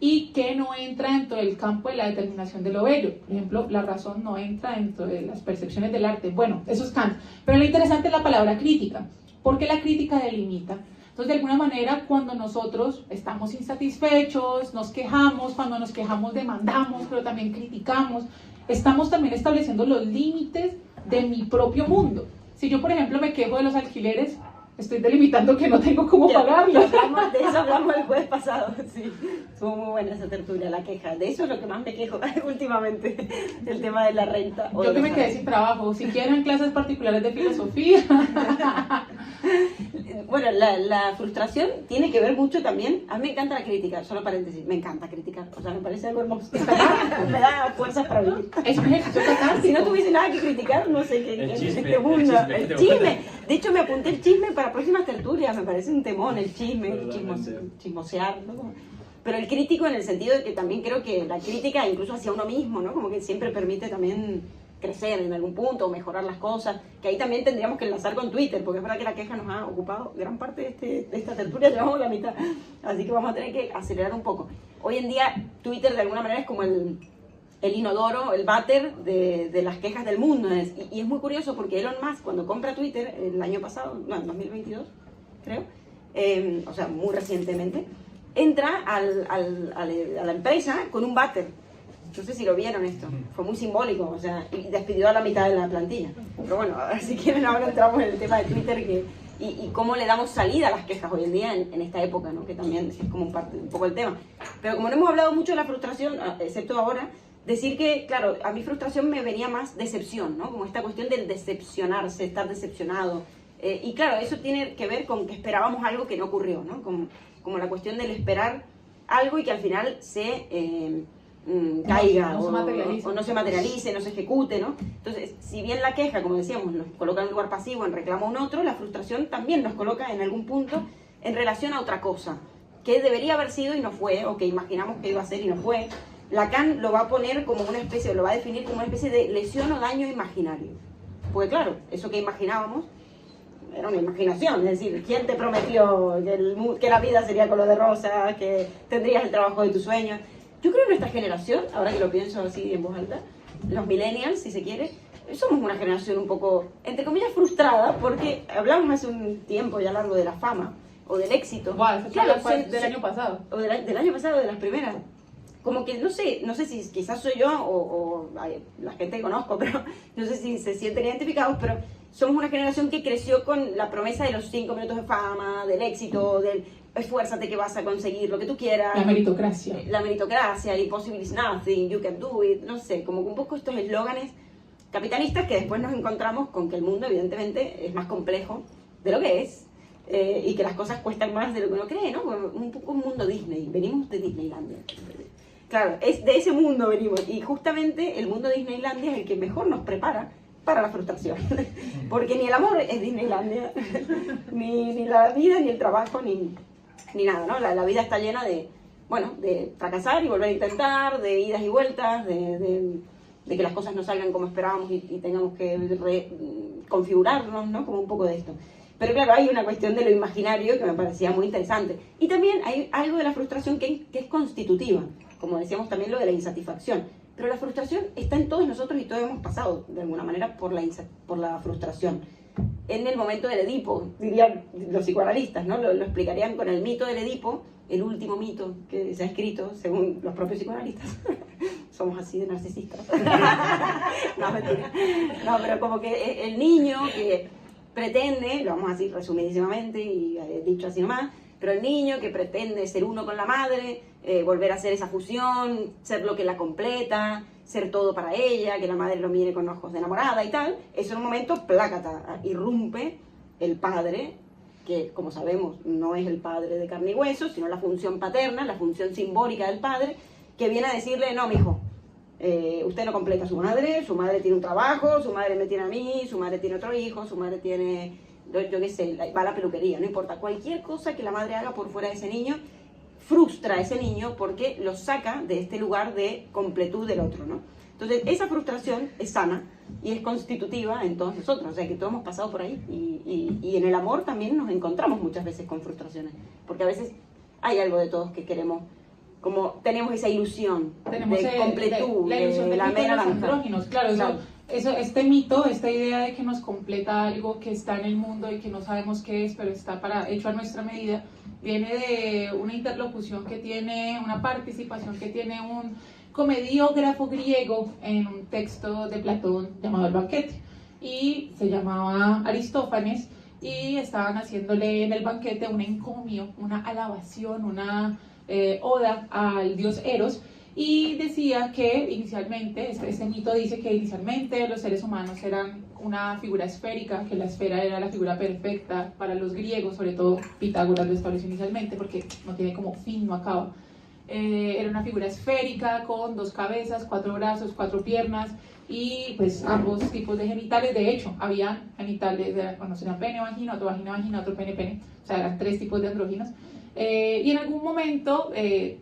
y qué no entra dentro del campo de la determinación de lo bello. Por ejemplo, la razón no entra dentro de las percepciones del arte. Bueno, eso es Kant. Pero lo interesante es la palabra crítica, porque la crítica delimita. Entonces, de alguna manera, cuando nosotros estamos insatisfechos, nos quejamos, cuando nos quejamos demandamos, pero también criticamos, estamos también estableciendo los límites de mi propio mundo. Si yo, por ejemplo, me quejo de los alquileres, estoy delimitando que no tengo cómo pagarlo. De eso hablamos el jueves pasado, sí. Estuvo muy buena esa tertulia, la queja. De eso es lo que más me quejo últimamente, el tema de la renta. Yo que me quedé sin trabajo, si quieren clases particulares de filosofía. Bueno, la frustración tiene que ver mucho también. A mí me encanta la crítica, solo paréntesis, me encanta criticar. O sea, me parece algo hermoso. Me da fuerzas para vivir. Es un ejercicio catártico. Si no tuviese nada que criticar, no sé qué. El chisme, este mundo. el Chisme. De hecho, me apunté el chisme para próximas tertulias. Me parece un temón el chisme, Totalmente. chismosear, ¿no? Pero el crítico en el sentido de que también creo que la crítica, incluso hacia uno mismo, ¿no? Como que siempre permite también crecer en algún punto, mejorar las cosas, que ahí también tendríamos que enlazar con Twitter, porque es verdad que la queja nos ha ocupado gran parte de esta tertulia, llevamos la mitad, así que vamos a tener que acelerar un poco. Hoy en día Twitter de alguna manera es como el inodoro, el váter de las quejas del mundo, y es muy curioso porque Elon Musk cuando compra Twitter el año pasado, no, en 2022 creo, o sea, muy recientemente, entra a la empresa con un váter. No sé si lo vieron esto, fue muy simbólico, o sea, y despidió a la mitad de la plantilla. Pero bueno, si quieren ahora entramos en el tema de Twitter y cómo le damos salida a las quejas hoy en día en esta época, ¿no? Que también es como un poco el tema. Pero como no hemos hablado mucho de la frustración, excepto ahora, decir que, claro, a mi frustración me venía más decepción, ¿no? Como esta cuestión del decepcionarse, estar decepcionado. Y claro, eso tiene que ver con que esperábamos algo que no ocurrió, ¿no? Como la cuestión del esperar algo y que al final se caiga no se materialice. o no se materialice, no se ejecute, ¿no? Entonces, si bien la queja, como decíamos, nos coloca en un lugar pasivo en reclamo a un otro, la frustración también nos coloca en algún punto en relación a otra cosa, que debería haber sido y no fue, o que imaginamos que iba a ser y no fue. Lacan lo va a poner como una especie, o lo va a definir como una especie de lesión o daño imaginario. Porque claro, eso que imaginábamos era una imaginación, es decir, ¿quién te prometió que la vida sería color de rosa, que tendrías el trabajo de tus sueños? Yo creo que nuestra generación, ahora que lo pienso así en voz alta, los millennials, si se quiere, somos una generación un poco, entre comillas, frustrada, porque hablamos hace un tiempo ya largo de la fama, o del éxito. Wow, eso Claro, fue del año pasado. O del año pasado, de las primeras. Como que no sé si quizás soy yo o la gente que conozco, pero no sé si se sienten identificados, pero somos una generación que creció con la promesa de los 5 minutos de fama, del éxito, del esfuérzate que vas a conseguir lo que tú quieras. La meritocracia. La meritocracia, impossible is nothing, you can do it, no sé, como un poco estos eslóganes capitalistas que después nos encontramos con que el mundo evidentemente es más complejo de lo que es y que las cosas cuestan más de lo que uno cree, ¿no? Un poco un mundo Disney, venimos de Disneylandia. Claro, es de ese mundo venimos y justamente el mundo de Disneylandia es el que mejor nos prepara para la frustración, porque ni el amor es Disneylandia, ni la vida, ni el trabajo, ni nada, ¿no? La vida está llena de fracasar y volver a intentar, de idas y vueltas, de que las cosas no salgan como esperábamos y tengamos que configurarnos, ¿no? Como un poco de esto. Pero claro, hay una cuestión de lo imaginario que me parecía muy interesante. Y también hay algo de la frustración que es constitutiva, como decíamos también lo de la insatisfacción. Pero la frustración está en todos nosotros y todos hemos pasado, de alguna manera, por la frustración. En el momento del Edipo, dirían los psicoanalistas, ¿no? Lo explicarían con el mito del Edipo, el último mito que se ha escrito, según los propios psicoanalistas. Somos así de narcisistas. No, mentira. No, pero como que el niño que pretende, lo vamos a decir resumidísimamente y dicho así nomás, pero el niño que pretende ser uno con la madre, volver a hacer esa fusión, ser lo que la completa, ser todo para ella, que la madre lo mire con ojos de enamorada y tal, eso en un momento, plácata, irrumpe el padre, que como sabemos no es el padre de carne y hueso, sino la función paterna, la función simbólica del padre, que viene a decirle, no, mijo, usted no completa a su madre tiene un trabajo, su madre me tiene a mí, su madre tiene otro hijo, su madre tiene, yo qué sé, va a la peluquería, no importa, cualquier cosa que la madre haga por fuera de ese niño, frustra a ese niño porque lo saca de este lugar de completud del otro, ¿no? Entonces, esa frustración es sana y es constitutiva en todos nosotros, o sea, que todos hemos pasado por ahí y en el amor también nos encontramos muchas veces con frustraciones, porque a veces hay algo de todos que queremos, como tenemos esa ilusión de completud, la ilusión de la mito de mera los naranja. andróginos, claro. Este mito, esta idea de que nos completa algo que está en el mundo y que no sabemos qué es, pero está hecho a nuestra medida, viene de una interlocución que tiene, una participación que tiene un comediógrafo griego en un texto de Platón llamado El Banquete, y se llamaba Aristófanes, y estaban haciéndole en el banquete un encomio, una alabación, una oda al dios Eros, y decía que inicialmente, este mito dice que inicialmente los seres humanos eran una figura esférica, que la esfera era la figura perfecta para los griegos, sobre todo Pitágoras lo estableció inicialmente porque no tiene como fin, no acaba. Era una figura esférica con 2 cabezas, 4 brazos, 4 piernas y pues ambos tipos de genitales. De hecho, había genitales, bueno, serían pene, vagina, otro pene, pene, o sea, eran 3 tipos de andróginos. Y en algún momento,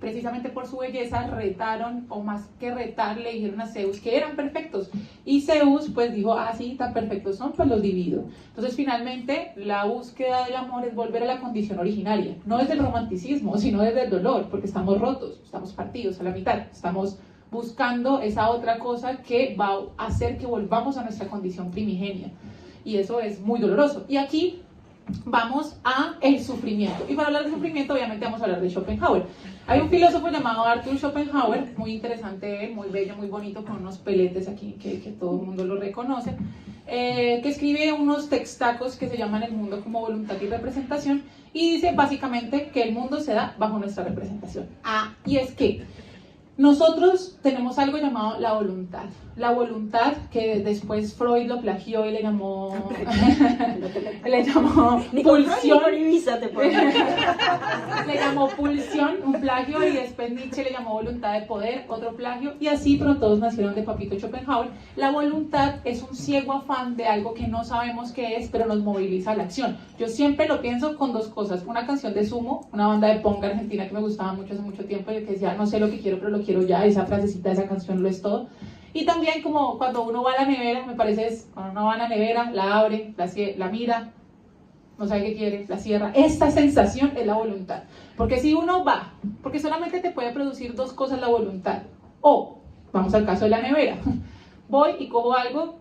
precisamente por su belleza, retaron, o más que retar, le dijeron a Zeus que eran perfectos. Y Zeus pues dijo, ah, sí, tan perfectos son, pues los divido. Entonces finalmente la búsqueda del amor es volver a la condición originaria, no desde el romanticismo, sino desde el dolor, porque estamos rotos, estamos partidos a la mitad, estamos buscando esa otra cosa que va a hacer que volvamos a nuestra condición primigenia. Y eso es muy doloroso. Y aquí vamos a el sufrimiento. Y para hablar de sufrimiento, obviamente vamos a hablar de Schopenhauer. Hay un filósofo llamado Arthur Schopenhauer, muy interesante, muy bello, muy bonito, con unos peletes aquí que todo el mundo lo reconoce, que escribe unos textacos que se llaman El mundo como voluntad y representación, y dice básicamente que el mundo se da bajo nuestra representación. Y es que nosotros tenemos algo llamado la voluntad. La voluntad, que después Freud lo plagió y le llamó pulsión. Le llamó pulsión, un plagio, y después Nietzsche le llamó voluntad de poder, otro plagio, y así, pero todos nacieron de papito Schopenhauer. La voluntad es un ciego afán de algo que no sabemos qué es, pero nos moviliza a la acción. Yo siempre lo pienso con 2 cosas. Una canción de Sumo, una banda de punk argentina que me gustaba mucho hace mucho tiempo, y que decía, no sé lo que quiero, pero lo quiero ya. Esa frasecita de esa canción lo es todo. Y también como cuando uno va a la nevera, me parece, cuando uno va a la nevera, la abre, la mira, no sabe qué quiere, la cierra. Esta sensación es la voluntad. Porque si uno va, porque solamente te puede producir 2 cosas la voluntad. O, vamos al caso de la nevera, voy y cojo algo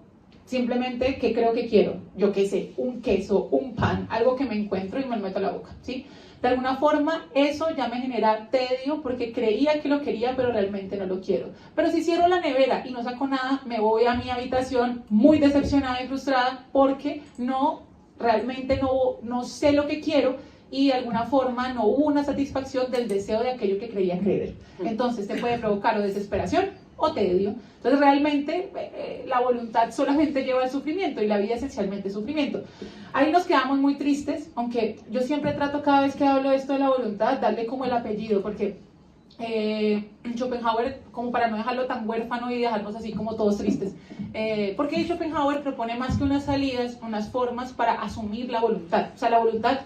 simplemente que creo que quiero, yo qué sé, un queso, un pan, algo que me encuentro y me lo meto a la boca, ¿sí? De alguna forma eso ya me genera tedio porque creía que lo quería, pero realmente no lo quiero. Pero si cierro la nevera y no saco nada, me voy a mi habitación muy decepcionada y frustrada porque realmente no sé lo que quiero, y de alguna forma no hubo una satisfacción del deseo de aquello que creía querer. Entonces te puede provocar o desesperación o tedio. Entonces realmente la voluntad solamente lleva al sufrimiento, y la vida esencialmente es sufrimiento. Ahí nos quedamos muy tristes, aunque yo siempre trato, cada vez que hablo de esto de la voluntad, darle como el apellido, porque Schopenhauer, como para no dejarlo tan huérfano y dejarnos así como todos tristes, porque Schopenhauer propone más que unas salidas, unas formas para asumir la voluntad. O sea, la voluntad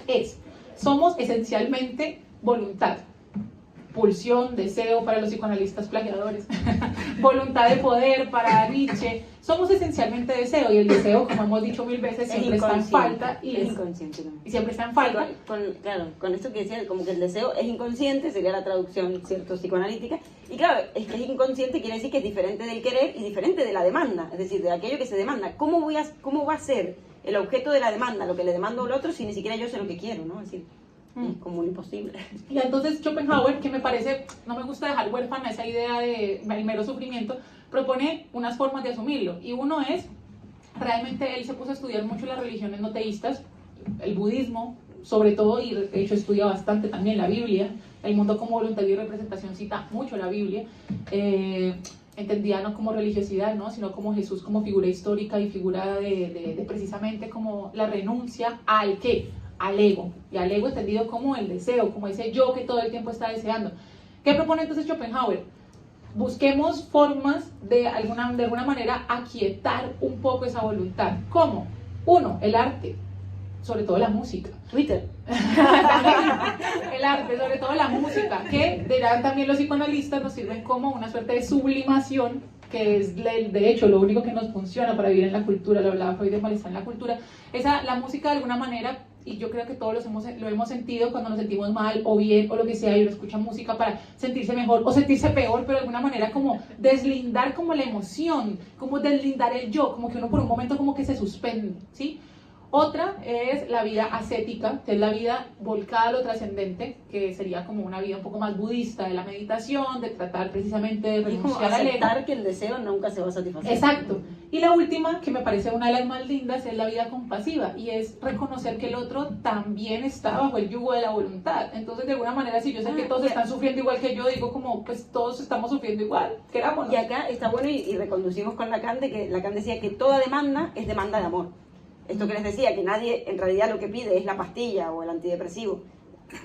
somos esencialmente voluntad. Pulsión, deseo para los psicoanalistas plagiadores, voluntad de poder para Nietzsche. Somos esencialmente deseo, y el deseo, como hemos dicho 1000 veces, siempre está en falta y es inconsciente también. Y siempre está en falta. Claro, con esto que decía, como que el deseo es inconsciente, sería la traducción, cierto, psicoanalítica. Y claro, es que es inconsciente, quiere decir que es diferente del querer y diferente de la demanda, es decir, de aquello que se demanda. ¿Cómo va a ser el objeto de la demanda, lo que le demando al otro, si ni siquiera yo sé lo que quiero, ¿no? Es decir, es como imposible. Y entonces Schopenhauer, que me parece, no me gusta dejar huérfana esa idea de mero sufrimiento, propone unas formas de asumirlo. Y uno es, realmente él se puso a estudiar mucho las religiones no teístas, el budismo sobre todo, y de hecho estudia bastante también la Biblia. El mundo como voluntad y representación cita mucho la Biblia, entendida no como religiosidad, ¿no?, sino como Jesús como figura histórica y figura de precisamente como la renuncia al ¿qué? Al ego, y al ego entendido como el deseo, como ese yo que todo el tiempo está deseando. ¿Qué propone entonces Schopenhauer? Busquemos formas de alguna manera aquietar un poco esa voluntad. ¿Cómo? 1, el arte, sobre todo la música. Twitter. El arte, sobre todo la música, que dirán también los psicoanalistas, nos sirven como una suerte de sublimación, que es de hecho lo único que nos funciona para vivir en la cultura. Lo hablaba Freud de malestar en la cultura. La música de alguna manera, y yo creo que todos lo hemos sentido cuando nos sentimos mal o bien o lo que sea, y uno escucha música para sentirse mejor o sentirse peor, pero de alguna manera como deslindar como la emoción, como deslindar el yo, como que uno por un momento como que se suspende, ¿sí? Otra es la vida ascética, que es la vida volcada a lo trascendente, que sería como una vida un poco más budista, de la meditación, de tratar precisamente de Es como renunciar al ego. aceptar que el deseo nunca se va a satisfacer. Exacto. Y la última, que me parece una de las más lindas, es la vida compasiva, y es reconocer que el otro también está bajo el yugo de la voluntad. Entonces, de alguna manera, si yo sé que todos están sufriendo igual que yo, digo como, pues todos estamos sufriendo igual, querámonos. Y acá está bueno, y reconducimos con Lacan, de que Lacan decía que toda demanda es demanda de amor. Esto que les decía, que nadie en realidad lo que pide es la pastilla o el antidepresivo,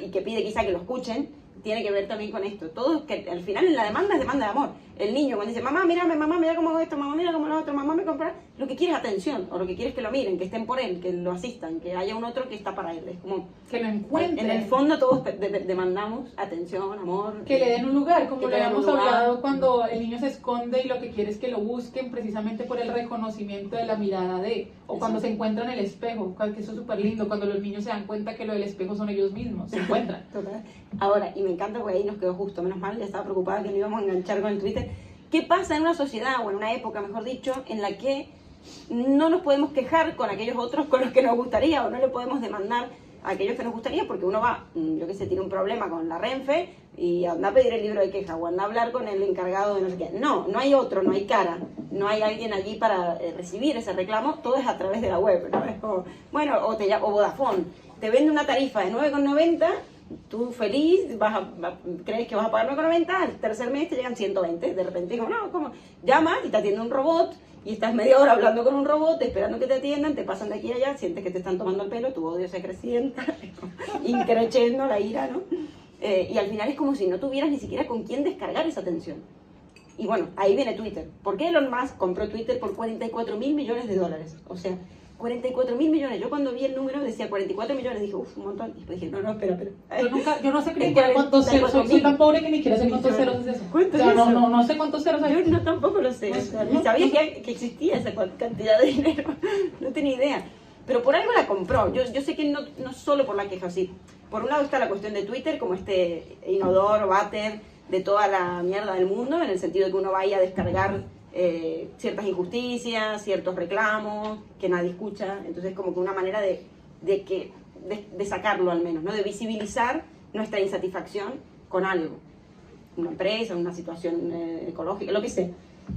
y que pide quizá que lo escuchen, tiene que ver también con esto. Todo que al final en la demanda es demanda de amor. El niño cuando dice, mamá, mírame, mamá, mira cómo hago esto, mamá, mira cómo lo otro, mamá, me compra, lo que quiere es atención, o lo que quiere es que lo miren, que estén por él, que lo asistan, que haya un otro que está para él. Es como que lo encuentren. En el fondo todos demandamos atención, amor. Que le den un lugar, como que lo le den habíamos un lugar. hablado cuando el niño se esconde y lo que quiere es que lo busquen precisamente por el reconocimiento de la mirada de, o cuando Exacto. se encuentran en el espejo, que eso es súper lindo, cuando los niños se dan cuenta que lo del espejo son ellos mismos, se encuentran. Total. Ahora, y me encanta porque ahí nos quedó justo, menos mal, ya estaba preocupada que no íbamos a enganchar con el Twitter. ¿Qué pasa en una sociedad, o en una época, mejor dicho, en la que no nos podemos quejar con aquellos otros con los que nos gustaría, o no le podemos demandar a aquellos que nos gustaría, porque uno va, yo qué sé, tiene un problema con la Renfe y anda a pedir el libro de queja, o anda a hablar con el encargado de no sé qué. No, no hay otro, no hay cara, no hay alguien allí para recibir ese reclamo, todo es a través de la web, ¿no? Es como, bueno, o Vodafone, te vende una tarifa de 9,90, tú feliz, crees que vas a pagar 9,90, al tercer mes te llegan 120, de repente digo, no, ¿cómo? Llamas y te atiende un robot, y estás media hora hablando con un robot, esperando que te atiendan, te pasan de aquí a allá, sientes que te están tomando el pelo, tu odio se acrecienta, increciendo la ira, ¿no? Y al final es como si no tuvieras ni siquiera con quién descargar esa atención. Y bueno, ahí viene Twitter. ¿Por qué Elon Musk compró Twitter por $44 mil millones? O sea, 44 mil millones. Yo cuando vi el número decía 44 millones, dije, uff, un montón. Y después dije, no, espera. Yo no sé ni siquiera cuántos ceros, soy tan pobre que ni siquiera sé cuántos ceros es eso. ¿Cuántos O sea, es eso? no sé cuántos ceros hay. Yo no tampoco lo sé. Ni sabía que existía esa cantidad de dinero. No tenía idea. Pero por algo la compró. Yo sé que no solo por la queja, sí. Por un lado está la cuestión de Twitter, como este inodoro, váter de toda la mierda del mundo, en el sentido de que uno vaya a descargar ciertas injusticias, ciertos reclamos que nadie escucha. Entonces como que una manera de sacarlo al menos, ¿no? De visibilizar nuestra insatisfacción con algo, una empresa, una situación ecológica, lo que sea.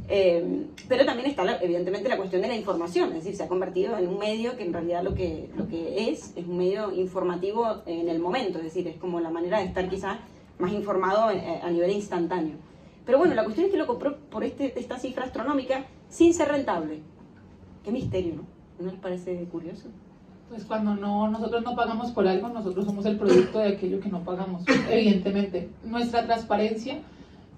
Pero también está evidentemente la cuestión de la información, es decir, se ha convertido en un medio que en realidad lo que es un medio informativo en el momento, es decir, es como la manera de estar quizás más informado a nivel instantáneo. Pero bueno, la cuestión es que lo compró por esta cifra astronómica sin ser rentable. Qué misterio, ¿no? ¿No les parece curioso? Pues cuando nosotros no pagamos por algo, nosotros somos el producto de aquello que no pagamos, evidentemente. Nuestra transparencia,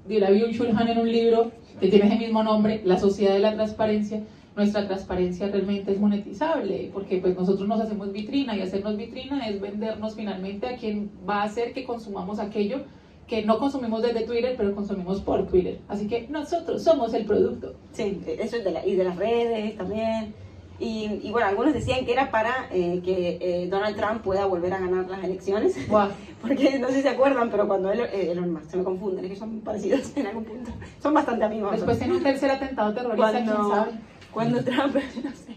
la Byung-Chul Han en un libro que tiene ese mismo nombre, La Sociedad de la Transparencia. Nuestra transparencia realmente es monetizable, porque pues nosotros nos hacemos vitrina, y hacernos vitrina es vendernos finalmente a quien va a hacer que consumamos aquello que no consumimos desde Twitter, pero consumimos por Twitter. Así que nosotros somos el producto. Sí, eso es de las redes también. Y bueno, algunos decían que era para que Donald Trump pueda volver a ganar las elecciones. Wow. Porque no sé si se acuerdan, pero cuando Elon Musk, se me confunden, es que son parecidos en algún punto. Son bastante amigos. Después tiene un tercer atentado terrorista, ¿quién sabe? Cuando Trump, no sé,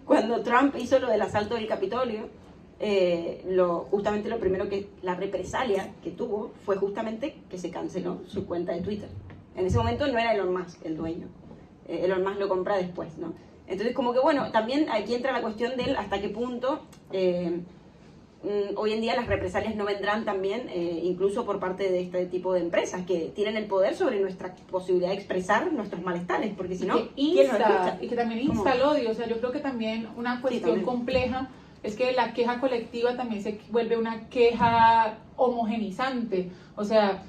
cuando Trump hizo lo del asalto del Capitolio, justamente la represalia que tuvo fue justamente que se canceló su cuenta de Twitter. En ese momento no era Elon Musk el dueño. Elon Musk lo compra después, ¿no? Entonces, como que bueno, también aquí entra la cuestión de hasta qué punto hoy en día las represalias no vendrán también, incluso por parte de este tipo de empresas que tienen el poder sobre nuestra posibilidad de expresar nuestros malestares, porque si no, ¿quién nos escucha? Y que también insta el odio. O sea, yo creo que también una cuestión compleja es que la queja colectiva también se vuelve una queja homogenizante. O sea,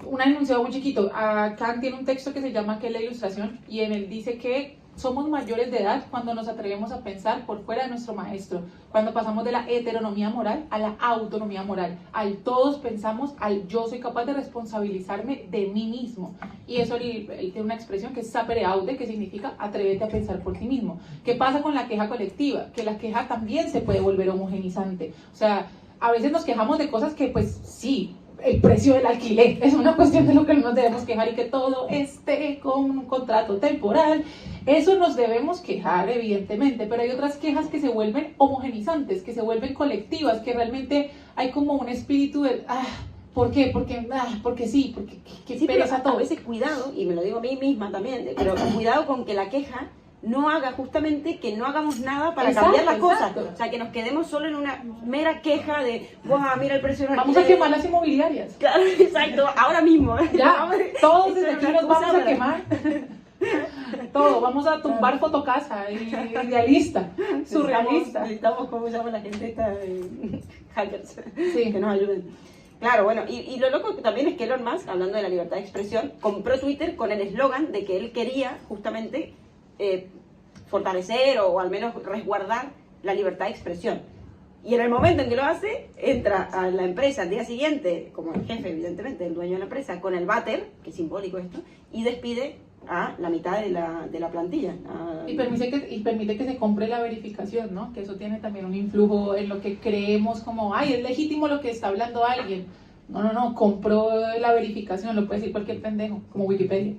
un enunciado muy chiquito. Kant tiene un texto que se llama ¿Qué es la ilustración? Y en él dice que somos mayores de edad cuando nos atrevemos a pensar por fuera de nuestro maestro, cuando pasamos de la heteronomía moral a la autonomía moral, al todos pensamos, al yo soy capaz de responsabilizarme de mí mismo. Y eso él tiene una expresión que es sapere aude, que significa atrévete a pensar por ti mismo. ¿Qué pasa con la queja colectiva? Que la queja también se puede volver homogenizante. O sea, a veces nos quejamos de cosas que pues sí, el precio del alquiler es una cuestión de lo que nos debemos quejar, y que todo esté con un contrato temporal, Eso nos debemos quejar, evidentemente, pero hay otras quejas que se vuelven homogenizantes, que se vuelven colectivas, que realmente hay como un espíritu de, ¿por qué? Porque sí, porque qué Sí, pereza pero todo. a veces cuidado, y me lo digo a mí misma también, pero cuidado con que la queja no haga justamente que no hagamos nada para Exacto, cambiar las cosas. exacto. O sea, que nos quedemos solo en una mera queja de, ¡guau, mira el precio del Vamos a alquiler! quemar las inmobiliarias. Claro, exacto, ahora mismo. Ya, todos Eso desde es aquí una nos vamos excusa a quemar. Todo, vamos a tumbar Fotocasa, idealista, surrealista. Necesitamos, ¿cómo se llama la gente esta? Hackers, Sí. que nos ayuden. Claro, bueno, y lo loco también es que Elon Musk, hablando de la libertad de expresión, compró Twitter con el eslogan de que él quería justamente fortalecer o al menos resguardar la libertad de expresión. Y en el momento en que lo hace, entra a la empresa al día siguiente, como el jefe, evidentemente, el dueño de la empresa, con el váter, que es simbólico esto, y despide a la mitad de la plantilla. Y permite que se compre la verificación, ¿no? Que eso tiene también un influjo en lo que creemos como, ay, es legítimo lo que está hablando alguien. No, compró la verificación, lo puede decir cualquier pendejo, como Wikipedia.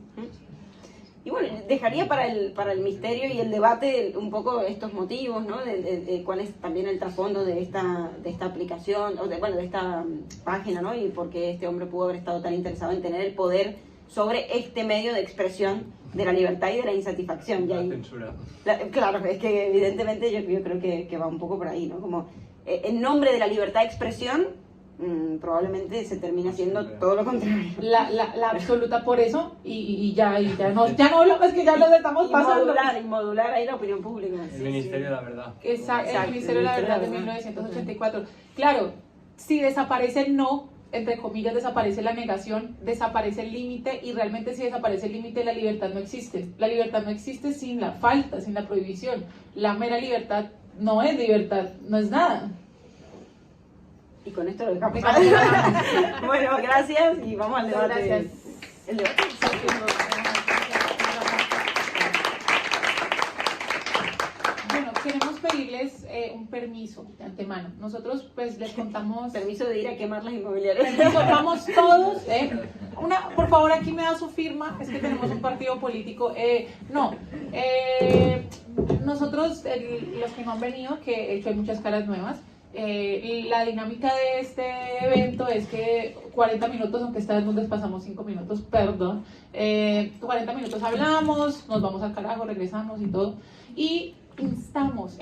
Y bueno, dejaría para el misterio y el debate un poco estos motivos, ¿no? De cuál es también el trasfondo de esta aplicación, o de esta página, ¿no? Y por qué este hombre pudo haber estado tan interesado en tener el poder sobre este medio de expresión de la libertad y de la insatisfacción. La censura. Claro, es que evidentemente yo creo que va un poco por ahí, ¿no? Como en nombre de la libertad de expresión, probablemente se termina haciendo todo lo contrario. La absoluta por eso, y ya no, es que ya nos estamos pasando. Inmodular ahí la opinión pública. El Ministerio de la Verdad. Exacto, el Ministerio de la Verdad de 1984. Claro, si desaparece el no, entre comillas, desaparece la negación, desaparece el límite, y realmente si desaparece el límite, la libertad no existe. La libertad no existe sin la falta, sin la prohibición. La mera libertad no es libertad, no es nada. Y con esto lo dejamos. Bueno, gracias y vamos al debate. Gracias. El debate. Bueno, queremos pedirles un permiso de antemano. Nosotros pues les contamos... Permiso de ir a quemar las inmobiliarias. Permiso, vamos todos. Por favor, aquí me da su firma. Es que tenemos un partido político. Nosotros, los que no han venido, que de hecho hay muchas caras nuevas, la dinámica de este evento es que 40 minutos, aunque esta vez nos pasamos 5 minutos, perdón, 40 minutos hablamos, nos vamos al carajo, regresamos y todo, y instamos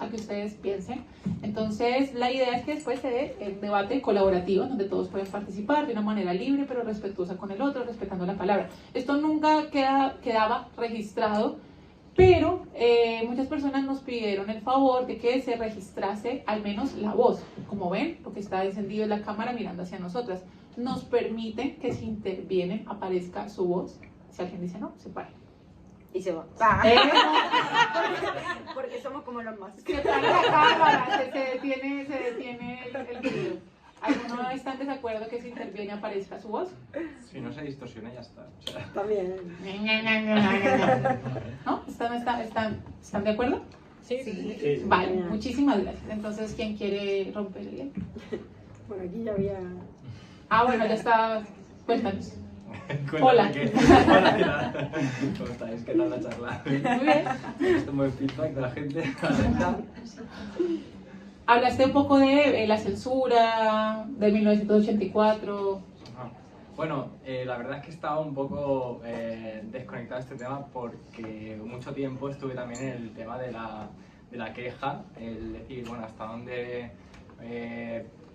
a que ustedes piensen. Entonces la idea es que después se dé el debate colaborativo donde todos pueden participar de una manera libre pero respetuosa con el otro, respetando la palabra. Esto nunca quedaba registrado, pero muchas personas nos pidieron el favor de que se registrase al menos la voz. Como ven, lo que está encendido es la cámara mirando hacia nosotras. Nos permiten que si intervienen aparezca su voz. Si alguien dice no, se para. Y se va. Porque somos como los más. Se para la cámara, se detiene el video. ¿Alguno está en desacuerdo que si interviene aparezca su voz? Si no se distorsiona, ya está. O sea, También. ¿No? ¿Están de acuerdo? Sí. Vale, muchísimas gracias. Entonces, ¿quién quiere romper el hielo? Por aquí ya había... Bueno, ya está. Cuéntanos. cuéntame Hola. Hola, ¿cómo estáis? ¿Qué tal la charla? Muy bien. ¿Esto un buen feedback de la gente? Hablaste un poco de la censura, de 1984. Bueno, la verdad es que estaba un poco desconectado de este tema porque mucho tiempo estuve también en el tema de la queja, el decir, bueno, hasta dónde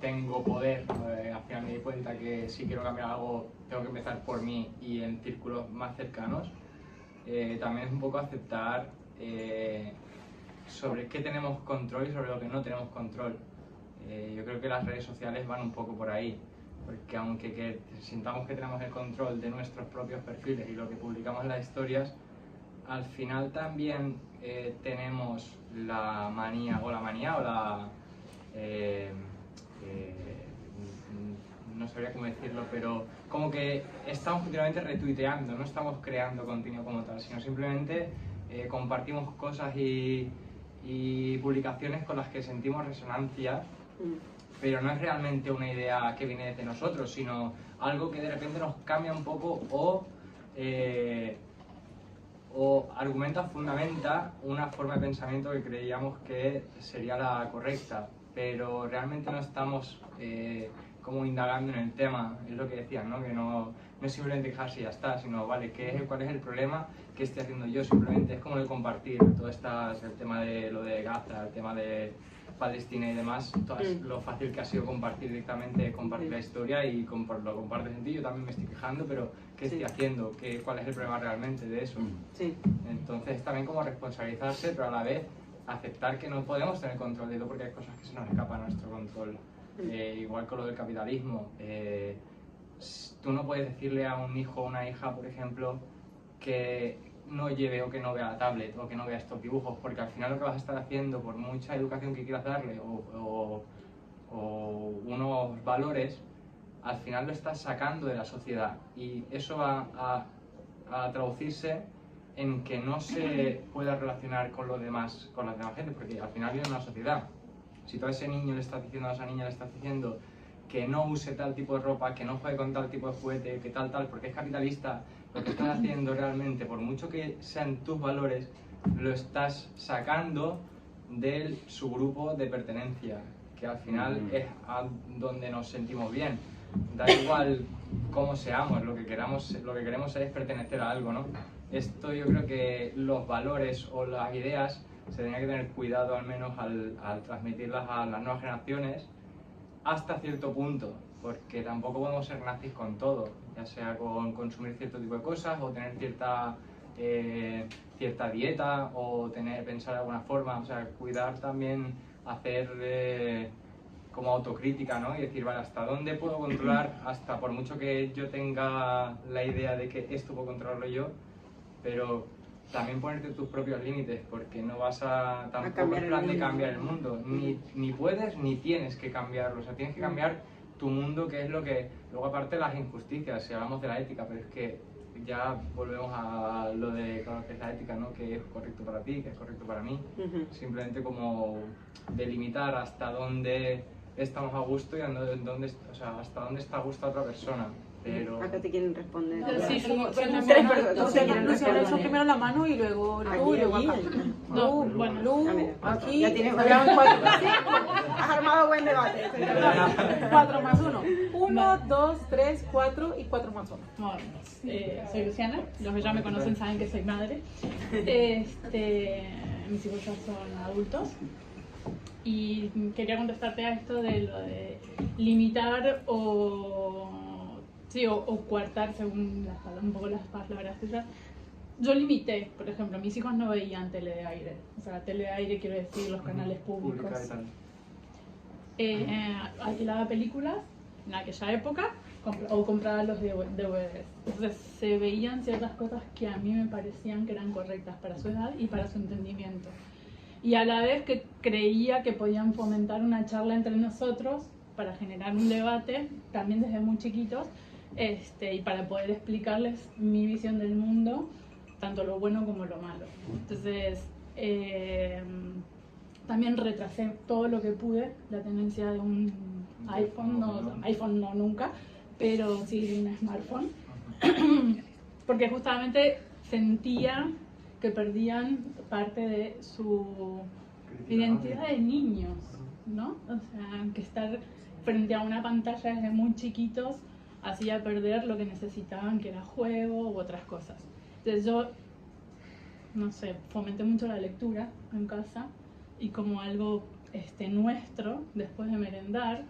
tengo poder. Al final me di cuenta que si quiero cambiar algo tengo que empezar por mí y en círculos más cercanos. También es un poco aceptar sobre qué tenemos control y sobre lo que no tenemos control. Yo creo que las redes sociales van un poco por ahí, porque aunque sintamos que tenemos el control de nuestros propios perfiles y lo que publicamos en las historias, al final también tenemos la manía o la... no sabría cómo decirlo, pero como que estamos continuamente retuiteando, no estamos creando contenido como tal, sino simplemente compartimos cosas y publicaciones con las que sentimos resonancia, pero no es realmente una idea que viene desde nosotros, sino algo que de repente nos cambia un poco o o argumenta, fundamenta una forma de pensamiento que creíamos que sería la correcta, pero realmente no estamos como indagando en el tema. Es lo que decían, ¿no? Que no es simplemente dejarse y ya está, sino, vale, ¿cuál es el problema que estoy haciendo yo? Simplemente es como de compartir todo el tema de lo de Gaza, el tema de Palestina y demás, lo fácil que ha sido compartir directamente, compartir la historia y lo compartes en ti. Yo también me estoy quejando, pero ¿qué estoy haciendo? ¿Cuál es el problema realmente de eso? Sí. Entonces también como responsabilizarse, pero a la vez aceptar que no podemos tener control de todo porque hay cosas que se nos escapan a nuestro control. Igual con lo del capitalismo, tú no puedes decirle a un hijo o una hija, por ejemplo, que no lleve o que no vea la tablet o que no vea estos dibujos, porque al final lo que vas a estar haciendo, por mucha educación que quieras darle o unos valores, al final lo estás sacando de la sociedad y eso va a traducirse en que no se pueda relacionar con los demás, con la demás gente, porque al final vive en una sociedad. Si tú a ese niño le estás diciendo, a esa niña le estás diciendo que no use tal tipo de ropa, que no juegue con tal tipo de juguete, que tal, porque es capitalista, lo que estás haciendo realmente, por mucho que sean tus valores, lo estás sacando de su grupo de pertenencia, que al final es a donde nos sentimos bien. Da igual cómo seamos, lo que queremos es pertenecer a algo, ¿no? Esto yo creo que los valores o las ideas se tenía que tener cuidado al menos al transmitirlas a las nuevas generaciones hasta cierto punto, porque tampoco podemos ser nazis con todo, ya sea con consumir cierto tipo de cosas o tener cierta dieta o pensar de alguna forma, o sea, cuidar también, hacer como autocrítica, ¿no? Y decir, vale, ¿hasta dónde puedo controlar? Hasta por mucho que yo tenga la idea de que esto puedo controlarlo yo, pero también ponerte tus propios límites, porque no vas tampoco en plan de cambiar el mundo, ni puedes ni tienes que cambiarlo, o sea, tienes que cambiar tu mundo, que es lo que, luego aparte las injusticias, si hablamos de la ética, pero es que ya volvemos a lo de claro, que es la ética, ¿no? Que es correcto para ti, que es correcto para mí, simplemente como delimitar hasta dónde estamos a gusto y hasta dónde está a gusto a otra persona. Pero... Acá te quieren responder. Sí, Tres personas. Primero la mano y luego tú y luego acá. No, bueno, Lu, aquí. Ya tienes cuatro. Has armado buen debate. 4 más 1. 1, 2, 3, 4 y 4 más 1. Bueno, soy Luciana, los que ya me conocen saben que soy madre. Mis hijos ya son adultos. Y quería contestarte a esto de lo de limitar o coartar, según un poco las palabras tuyas. Yo limité, por ejemplo, mis hijos no veían tele de aire. O sea, tele de aire quiero decir los canales públicos. Alquilaba películas en aquella época o compraba los DVDs. Entonces se veían ciertas cosas que a mí me parecían que eran correctas para su edad y para su entendimiento. Y a la vez que creía que podían fomentar una charla entre nosotros para generar un debate, también desde muy chiquitos, y para poder explicarles mi visión del mundo, tanto lo bueno como lo malo. Entonces, también retrasé todo lo que pude la tendencia de un iPhone no nunca, pero sí de un smartphone, porque justamente sentía que perdían parte de su identidad de niños, ¿no? O sea, que estar frente a una pantalla desde muy chiquitos hacía perder lo que necesitaban, que era juego u otras cosas. Entonces yo, no sé, fomenté mucho la lectura en casa y como algo nuestro, después de merendar,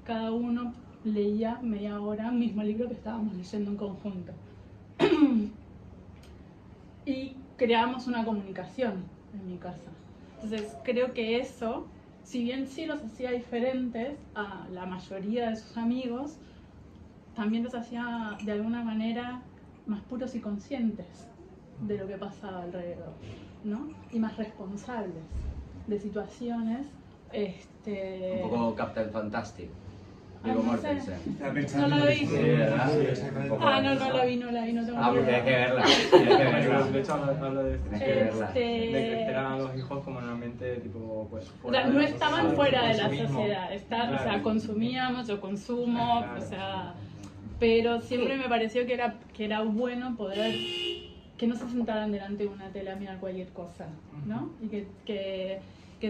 cada uno leía media hora el mismo libro que estábamos leyendo en conjunto. Y creábamos una comunicación en mi casa. Entonces creo que eso, si bien sí los hacía diferentes a la mayoría de sus amigos, también los hacía de alguna manera más puros y conscientes de lo que pasaba alrededor, ¿no? Y más responsables de situaciones. Un poco Captain Fantastic. Digo, no Mortensen. No la vi. Sí, ¿verdad? No la vi, no tengo porque hay que verla. De hecho, hablo de Tienes que verla. de crecer a los hijos como en un ambiente tipo, pues, O sea, no estaban fuera de la consumismo. sociedad, Claro. o sea, consumíamos, yo consumo, Claro. o sea, pero siempre me pareció que era bueno poder que no se sentaran delante de una tele a mirar cualquier cosa, ¿no? Y que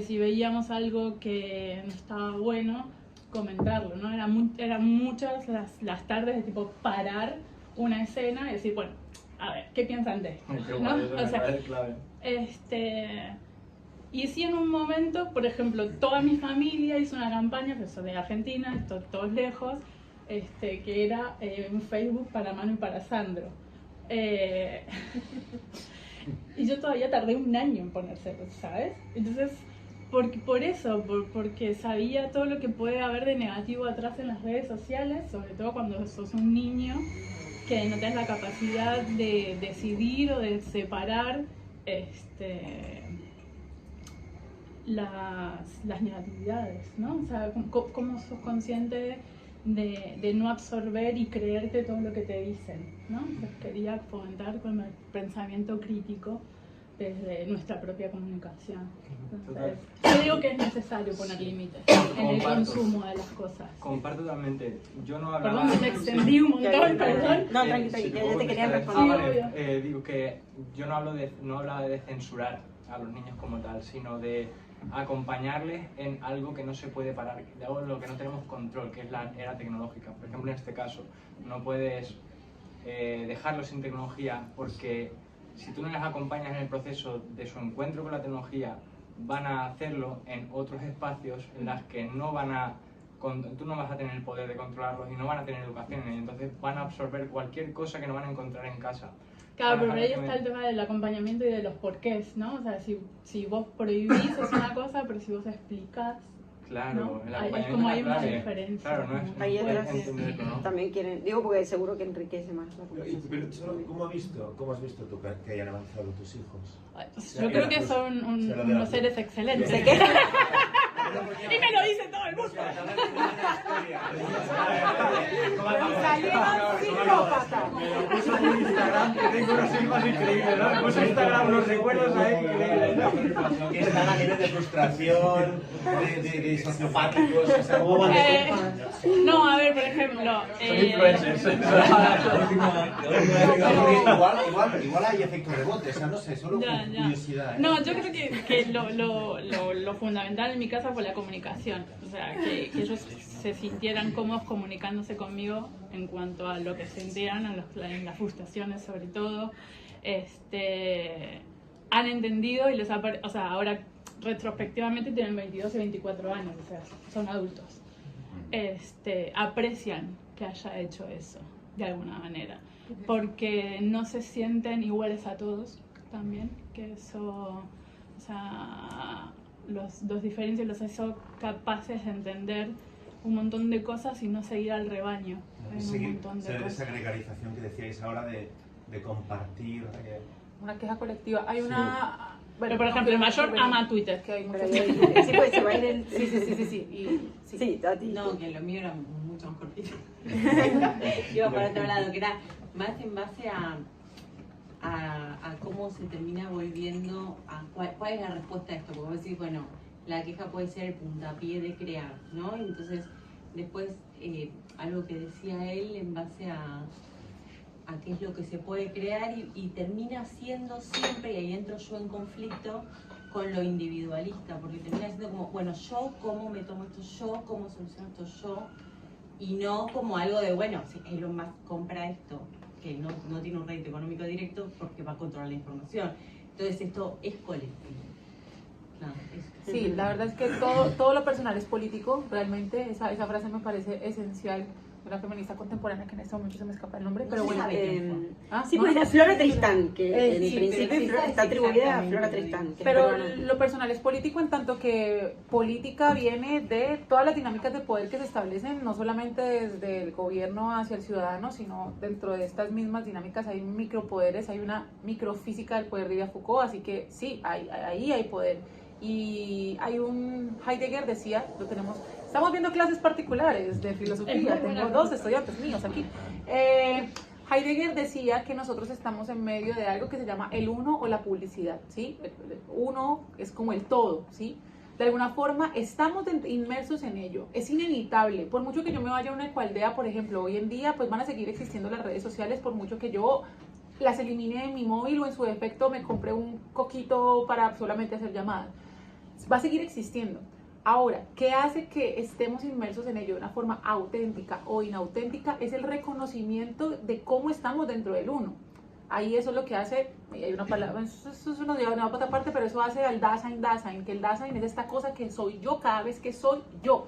si veíamos algo que no estaba bueno, comentarlo, ¿no? Eran muchas las tardes de tipo parar una escena y decir, bueno, a ver, ¿qué piensan de esto? ¿No? O sea, y si en un momento, por ejemplo, toda mi familia hizo una campaña, que soy de Argentina, todos lejos, que era un Facebook para Manu y para Sandro. Y yo todavía tardé un año en ponérselo, ¿sabes? Entonces, porque sabía todo lo que puede haber de negativo atrás en las redes sociales, sobre todo cuando sos un niño que no tenés la capacidad de decidir o de separar las negatividades, ¿no? O sea, cómo sos consciente de no absorber y creerte todo lo que te dicen, ¿no? Entonces quería fomentar con el pensamiento crítico desde nuestra propia comunicación. Entonces, yo digo que es necesario poner límites en el consumo de las cosas. Comparto totalmente. Yo no hablaba... Perdón, me extendí un montón, perdón. No, tranquila, si ya puedo te quería contestar. responder. Digo que yo no hablaba de censurar a los niños como tal, sino de acompañarles en algo que no se puede parar, de algo en lo que no tenemos control, que es la era tecnológica. Por ejemplo, en este caso, no puedes dejarlos sin tecnología, porque si tú no les acompañas en el proceso de su encuentro con la tecnología, van a hacerlo en otros espacios en los que tú no vas a tener el poder de controlarlos y no van a tener educación en ello, entonces van a absorber cualquier cosa que no van a encontrar en casa. Claro, pero ahí está el tema del acompañamiento y de los porqués, ¿no? O sea, si vos prohibís es una cosa, pero si vos explicás, claro, ¿no? el Es acompañamiento como es hay la una clave. diferencia. Claro, no es Ahí atrás entenderlo, ¿no? también quieren, digo porque seguro que enriquece más la Pero, conversación. ¿cómo has visto tú que hayan avanzado tus hijos? Yo creo que son unos seres excelentes. ¿Se qué? Y me lo dice todo el mundo. Salieron psicópatas. Puso en Instagram que tengo unos hijos increíbles, ¿no? Puso en Instagram unos recuerdos ahí increíbles, ¿no? Que están a nivel de frustración, de sociopáticos, o sea, ¿cómo van de No, a ver, por ejemplo. Son influencers. Igual hay efecto rebote, o sea, no sé, solo Ya. curiosidad. No, yo creo que lo fundamental en mi casa fue la comunicación. O sea, que ellos se sintieran cómodos comunicándose conmigo en cuanto a lo que sentían, en las frustraciones sobre todo. Han entendido y o sea, ahora retrospectivamente tienen 22 y 24 años, o sea, son adultos. Aprecian que haya hecho eso, de alguna manera, porque no se sienten iguales a todos también, que eso, o sea, los diferencias los hizo capaces de entender un montón de cosas y no seguir al rebaño en un montón de cosas. Esa gregarización que decíais ahora de compartir. Una queja colectiva. Hay una... Pero, por ejemplo, el mayor ama Twitter. Que hay Pero muchos... sí, pues se va a ir el... Sí. Sí, a ti. No, que lo mío era mucho más cortito. Iba para otro lado, que era más en base a cómo se termina volviendo, a cuál es la respuesta a esto. Porque vos decís, bueno, la queja puede ser el puntapié de crear, ¿no? Entonces, después, algo que decía él en base a qué es lo que se puede crear y termina siendo siempre, y ahí entro yo en conflicto con lo individualista, porque termina siendo como, bueno, yo cómo me tomo esto yo, cómo soluciono esto yo, y no como algo de, bueno, si Elon Musk compra esto, que no tiene un rédito económico directo porque va a controlar la información. Entonces esto es colectivo. Claro, Sí, la verdad es que todo lo personal es político, realmente. Esa frase me parece esencial de la feminista contemporánea, que en este momento se me escapa el nombre, pero bueno. Sí, ¿no? pues la Flora Tristán, que en sí, principio sí, está atribuida a Flora Tristán. que es Pero peruana. lo personal es político, en tanto que política viene de todas las dinámicas de poder que se establecen, no solamente desde el gobierno hacia el ciudadano, sino dentro de estas mismas dinámicas hay micropoderes, hay una microfísica del poder, diría Foucault, así que sí, ahí hay poder. Y hay un Heidegger decía, estamos viendo clases particulares de filosofía, tengo dos estudiantes míos aquí. Heidegger decía que nosotros estamos en medio de algo que se llama el uno o la publicidad, ¿sí? El uno es como el todo, ¿sí? De alguna forma estamos inmersos en ello, es inevitable. Por mucho que yo me vaya a una ecoaldea, por ejemplo, hoy en día, pues van a seguir existiendo las redes sociales, por mucho que yo las eliminé de mi móvil o en su defecto me compré un coquito para solamente hacer llamadas. Va a seguir existiendo. Ahora, ¿qué hace que estemos inmersos en ello de una forma auténtica o inauténtica? Es el reconocimiento de cómo estamos dentro del uno. Ahí eso es lo que hace, hay una palabra, eso es una otra parte, pero eso hace al Dasein, que el Dasein es esta cosa que soy yo cada vez que soy yo,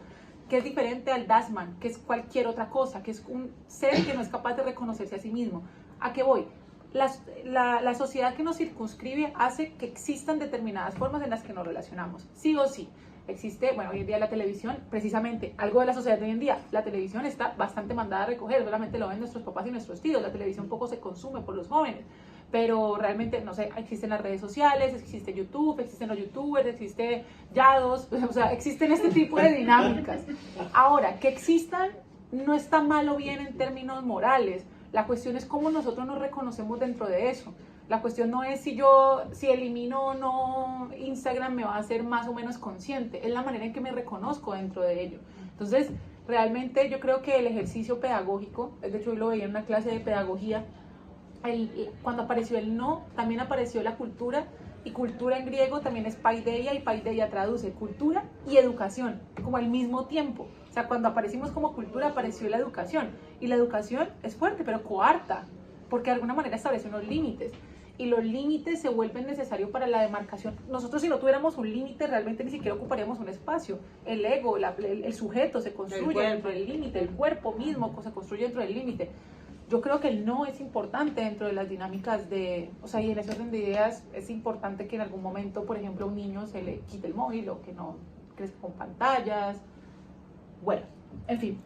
que es diferente al Dasman, que es cualquier otra cosa, que es un ser que no es capaz de reconocerse a sí mismo. ¿A qué voy? La sociedad que nos circunscribe hace que existan determinadas formas en las que nos relacionamos, sí o sí. Existe, bueno, hoy en día la televisión, precisamente, algo de la sociedad de hoy en día, la televisión está bastante mandada a recoger, solamente lo ven nuestros papás y nuestros tíos, la televisión poco se consume por los jóvenes, pero realmente, no sé, existen las redes sociales, existe YouTube, existen los youtubers, existe Yados, o sea, existen este tipo de dinámicas. Ahora, que existan no está mal o bien en términos morales, la cuestión es cómo nosotros nos reconocemos dentro de eso. La cuestión no es si elimino o no Instagram me va a hacer más o menos consciente, es la manera en que me reconozco dentro de ello. Entonces, realmente yo creo que el ejercicio pedagógico, de hecho hoy lo veía en una clase de pedagogía, cuando apareció el no, también apareció la cultura, y cultura en griego también es paideia, y paideia traduce cultura y educación, como al mismo tiempo. O sea, cuando aparecimos como cultura apareció la educación, y la educación es fuerte, pero coarta, porque de alguna manera establece unos límites. Y los límites se vuelven necesarios para la demarcación. Nosotros si no tuviéramos un límite realmente ni siquiera ocuparíamos un espacio. El ego, el sujeto se construye dentro del límite, el cuerpo mismo se construye dentro del límite. Yo creo que el no es importante dentro de las dinámicas o sea, y en ese orden de ideas es importante que en algún momento, por ejemplo, a un niño se le quite el móvil o que no crezca con pantallas. Bueno, en fin.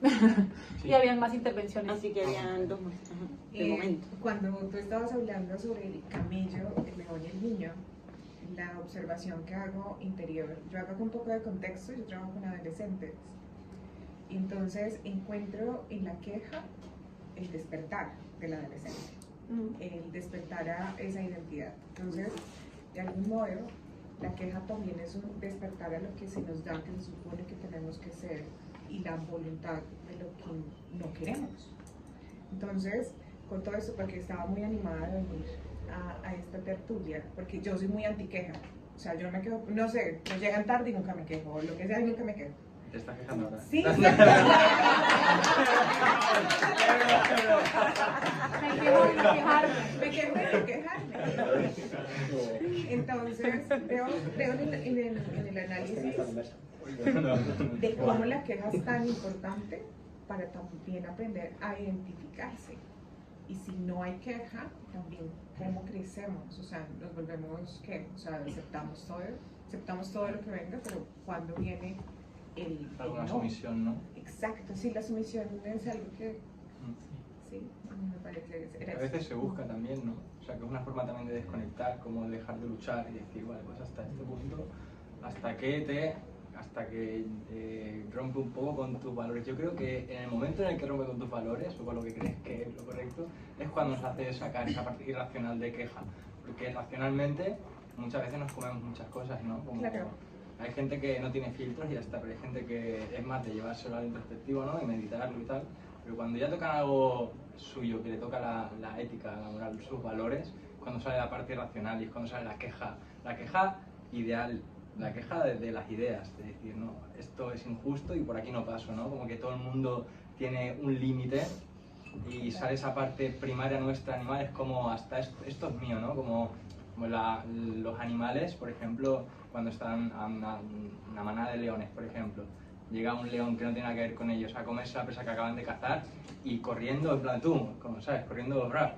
Sí. Y habían más intervenciones. Así que habían dos más, de momento. Cuando tú estabas hablando sobre el camello, el león y el niño, la observación que hago interior, yo hago con un poco de contexto, yo trabajo con adolescentes, y entonces encuentro en la queja el despertar de la adolescencia, el despertar a esa identidad. Entonces, de algún modo, la queja también es un despertar a lo que se nos da, que se supone que tenemos que ser, y la voluntad de lo que no queremos. Entonces, con todo esto, porque estaba muy animada de venir a esta tertulia, porque yo soy muy antiqueja, o sea, yo no me quejo, no sé, me llegan tarde y nunca me quejo, o lo que sea y nunca me quejo. ¿Te estás quejando ahora? Sí, sí. Me quejo de no quejarme. Me quejo de no quejarme. Entonces, veo en el análisis de cómo la queja es tan importante para también aprender a identificarse. Y si no hay queja, también cómo crecemos, o sea, nos volvemos, ¿qué? O sea, aceptamos todo lo que venga, pero cuando viene alguna no. sumisión, ¿no? Exacto, sí, la sumisión es algo que, sí, a mí me parece que A veces se busca también, ¿no? O sea, que es una forma también de desconectar, como dejar de luchar y decir, vale, pues hasta este punto, hasta que rompe un poco con tus valores. Yo creo que en el momento en el que rompe con tus valores, o con lo que crees que es lo correcto, es cuando nos hace sacar esa parte irracional de queja. Porque racionalmente muchas veces nos comemos muchas cosas, ¿no? Como, claro. Hay gente que no tiene filtros y ya está, pero hay gente que es más de llevárselo al introspectivo, ¿no? Y meditarlo y tal. Pero cuando ya tocan algo suyo, que le toca la ética, la moral, sus valores, cuando sale la parte irracional y es cuando sale la queja ideal, la queja de las ideas, de decir, no, esto es injusto y por aquí no paso, ¿no? Como que todo el mundo tiene un límite y sale esa parte primaria nuestra animal, es como hasta esto es mío, ¿no? Como los animales, por ejemplo, cuando están a una manada de leones, por ejemplo, llega un león que no tiene nada que ver con ellos a comerse la presa que acaban de cazar y corriendo, en plan, tú, como sabes, corriendo, rap,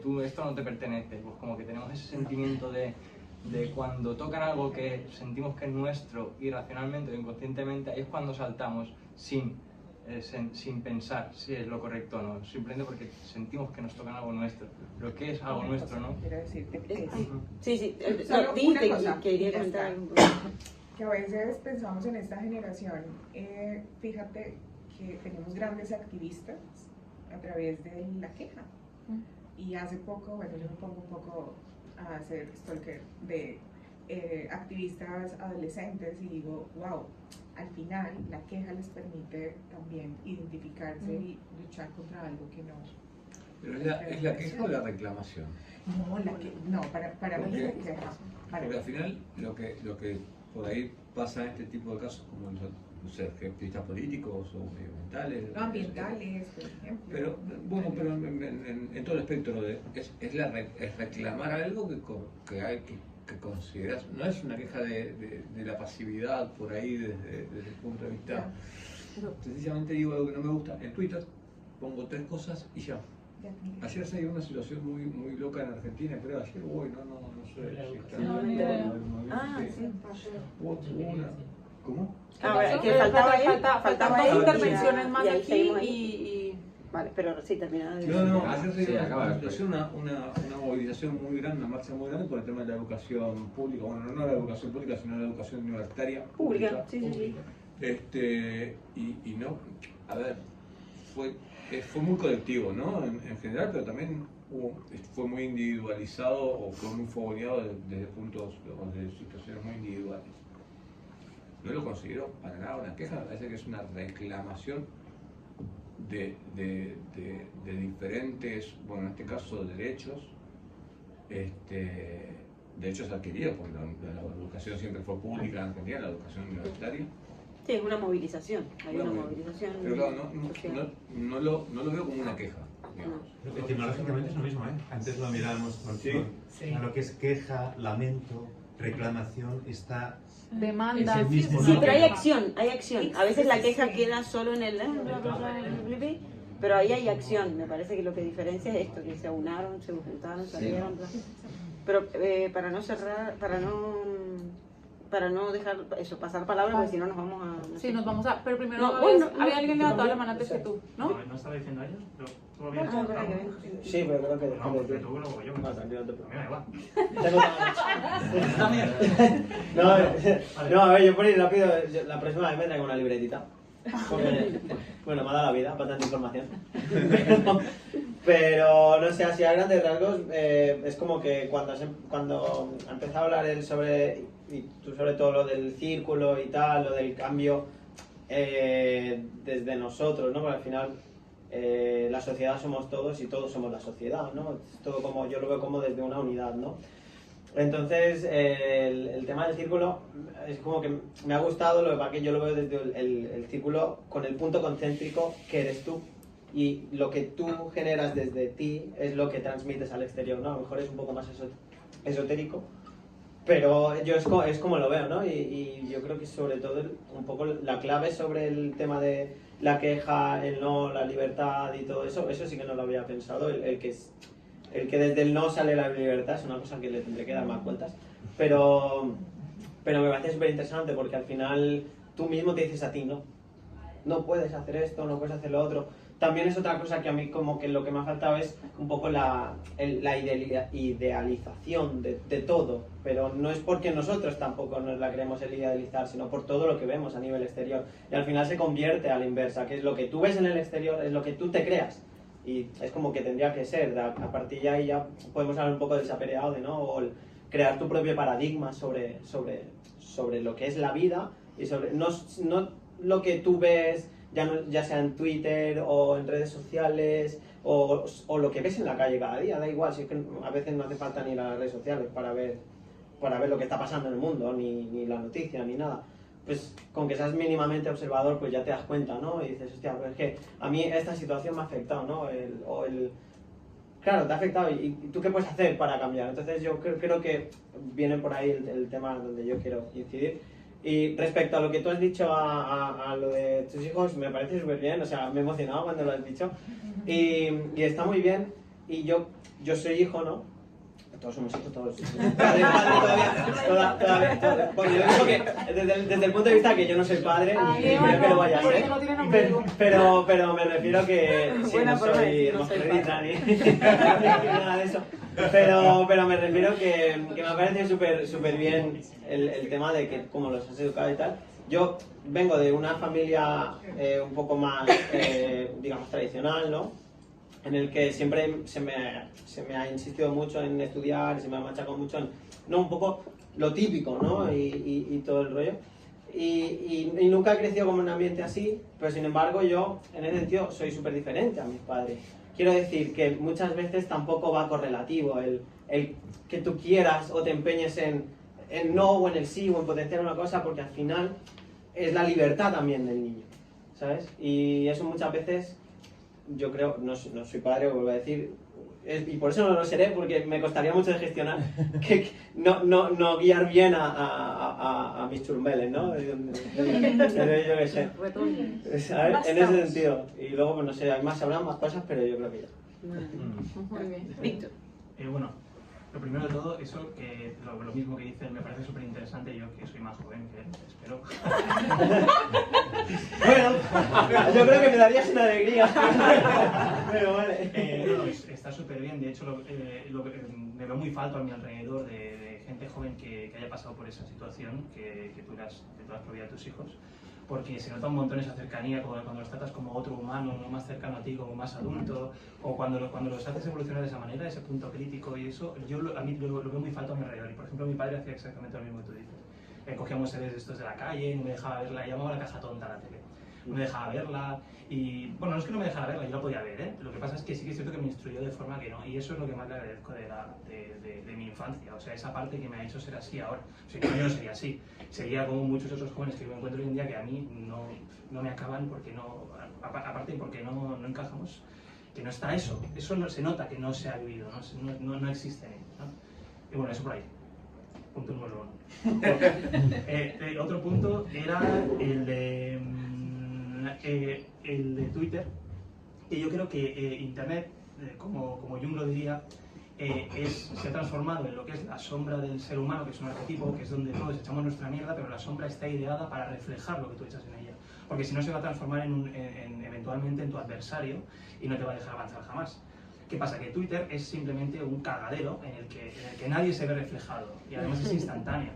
tú, esto no te pertenece. Pues como que tenemos ese sentimiento de cuando tocan algo que sentimos que es nuestro irracionalmente o inconscientemente, ahí es cuando saltamos sin pensar si es lo correcto o no, simplemente porque sentimos que nos tocan algo nuestro. Pero ¿qué es algo nuestro, no? Quiero decirte que Sí, solo dijiste una cosa, que quería y ya comentar está. un poco. Que a veces pensamos en esta generación, fíjate que tenemos grandes activistas a través de la queja. Y hace poco, bueno, yo me pongo un poco a hacer stalker de activistas adolescentes y digo, wow, al final la queja les permite también identificarse y luchar contra algo que no Pero ¿es la queja o la reclamación? No, para mí es la queja. Porque al final lo que por ahí pasa en este tipo de casos, como no sé, activistas políticos o medioambientales. No, ambientales, por ejemplo. Pero bueno, pero en todo el espectro es reclamar algo que hay que considerar. No es una queja de la pasividad por ahí desde el punto de vista. Sencillamente digo algo que no me gusta. En Twitter pongo 3 cosas y ya. Ayer se dio una situación muy loca en Argentina, creo ayer, no sé si está. ¿Cómo? Que faltaba dos él intervenciones más y ahí aquí seguimos ahí. y... Vale, pero sí, terminada de... No, ayer se dio acaba una de situación, una movilización muy grande, una marcha muy grande por el tema de la educación pública, bueno, no la educación pública, sino la educación universitaria. Pública, sí. Y no, a ver, fue muy colectivo, ¿no? En general, pero también fue muy individualizado o fue muy fogoneado desde puntos o de situaciones muy individuales. No lo considero para nada una queja, me parece que es una reclamación de diferentes, bueno, en este caso derechos adquiridos, porque la educación siempre fue pública en Argentina, la educación universitaria. Sí, es una movilización, hay una movilización. Pero claro, no lo veo como una queja, digamos. Etimológicamente es lo mismo, ¿eh? Antes lo mirábamos con lo que es queja, lamento, reclamación, está... Demanda. Es el mismo, Sí, ¿no? pero hay acción. A veces la queja queda solo en el... Pero ahí hay acción. Me parece que lo que diferencia es esto, que se aunaron, se juntaron, salieron. Pero para no cerrar, para no dejar eso, pasar palabras, porque si no nos vamos a... Sí, nos vamos a... Pero primero había alguien levantado la mano antes que tú, ¿no? ¿No estaba diciendo ella? Pero tú habías Sí, pero creo que después de ti. tú luego yo. No, tranquilo, no te A mí me da igual. No, a ver, yo por ir rápido, la próxima vez me traigo una libretita. Porque, bueno, me ha dado la vida para tanta información. Pero no sé, así a grandes rasgos, es como que cuando ha empezado a hablar él sobre, y tú sobre todo lo del círculo y tal, lo del cambio desde nosotros, ¿no? Porque al final la sociedad somos todos y todos somos la sociedad, ¿no? Es todo como, yo lo veo como desde una unidad, ¿no? Entonces, el tema del círculo es como que me ha gustado, lo que pasa que yo lo veo desde el círculo con el punto concéntrico que eres tú. Y lo que tú generas desde ti es lo que transmites al exterior, ¿no? A lo mejor es un poco más esotérico, pero yo es como lo veo, ¿no? Y yo creo que sobre todo un poco la clave sobre el tema de la queja, el no, la libertad y todo eso sí que no lo había pensado, el que desde el no sale la libertad es una cosa que le tendré que dar más vueltas, pero me parece súper interesante porque al final tú mismo te dices a ti, no puedes hacer esto, no puedes hacer lo otro. También es otra cosa que a mí como que lo que me ha faltado es un poco la idealización de todo, pero no es porque nosotros tampoco nos la queremos idealizar, sino por todo lo que vemos a nivel exterior. Y al final se convierte a la inversa, que es lo que tú ves en el exterior, es lo que tú te creas. Y es como que tendría que ser, a partir de ahí ya podemos hablar un poco del sapereado, ¿no? O crear tu propio paradigma sobre lo que es la vida y sobre no lo que tú ves ya sea en Twitter o en redes sociales o lo que ves en la calle cada día, da igual, si es que a veces no hace falta ni ir a las redes sociales para ver lo que está pasando en el mundo, ni la noticia, ni nada. Pues con que seas mínimamente observador, pues ya te das cuenta, ¿no? Y dices, hostia, pero es que a mí esta situación me ha afectado, ¿no? Claro, te ha afectado, ¿y tú qué puedes hacer para cambiar? Entonces yo creo que viene por ahí el tema donde yo quiero incidir. Y respecto a lo que tú has dicho a lo de tus hijos, me parece súper bien, o sea, me he emocionado cuando lo has dicho. Y está muy bien, y yo soy hijo, ¿no? Todos somos hijos, todos. Padre todavía. Bueno, yo digo que desde el punto de vista que yo no soy padre, y creo que lo vaya a ser. Pero me refiero que sí, no soy hermafrodita ni nada de eso. Pero me refiero que me parece súper bien el tema de que como los has educado y tal. Yo vengo de una familia un poco más, digamos, tradicional, ¿no? En el que siempre se me ha insistido mucho en estudiar, se me ha machacado mucho en, no, un poco lo típico, ¿no? Y todo el rollo. Y nunca he crecido como en un ambiente así, pero sin embargo yo, en ese sentido, soy súper diferente a mis padres. quiero decir que muchas veces tampoco va correlativo el que tú quieras o te empeñes en no o en el sí o en potenciar una cosa, porque al final es la libertad también del niño, ¿sabes? Y eso muchas veces, yo creo, no soy padre, vuelvo a decir, y por eso no lo seré, porque me costaría mucho de gestionar, que no guiar bien a mis churumbeles, ¿no? Yo qué sé, ¿sabes? En ese sentido. Y luego, pues no sé, además se hablan más cosas, pero yo creo que ya. Muy bien. Víctor. Bueno, lo primero de todo, eso que lo mismo que dice, me parece súper interesante, yo que soy más joven que él, espero. Bueno, yo creo que me darías una alegría. Pero vale. No, está súper bien, de hecho me veo muy falto a mi alrededor de gente joven que haya pasado por esa situación que tú has prohibido a tus hijos. Porque se nota un montón esa cercanía cuando los tratas como otro humano, no más cercano a ti, como más adulto, o cuando los haces evolucionar de esa manera, ese punto crítico y eso, a mí lo veo muy falto a mi alrededor. Y por ejemplo, mi padre hacía exactamente lo mismo que tú dices. Cogíamos series de estos de la calle, no me dejaba verla, llamaba la caja tonta a la tele. No me dejaba verla, y bueno, no es que no me dejara verla, yo la podía ver, ¿eh? Lo que pasa es que sí que es cierto que me instruyó de forma que no, y eso es lo que más le agradezco de mi infancia, o sea, esa parte que me ha hecho ser así ahora. O sea, yo no sería así, sería como muchos otros jóvenes que yo me encuentro hoy en día que a mí no me acaban porque no, aparte porque no encajamos, que no está eso no, se nota que no se ha vivido, no existe, ¿no? Y bueno, eso por ahí. Punto número 1. Otro punto era el de Twitter, que yo creo que Internet, como Jung lo diría, se ha transformado en lo que es la sombra del ser humano, que es un arquetipo, que es donde todos echamos nuestra mierda, pero la sombra está ideada para reflejar lo que tú echas en ella, porque si no se va a transformar eventualmente en tu adversario y no te va a dejar avanzar jamás. ¿Qué pasa? Que Twitter es simplemente un cagadero en el que nadie se ve reflejado y además es instantáneo.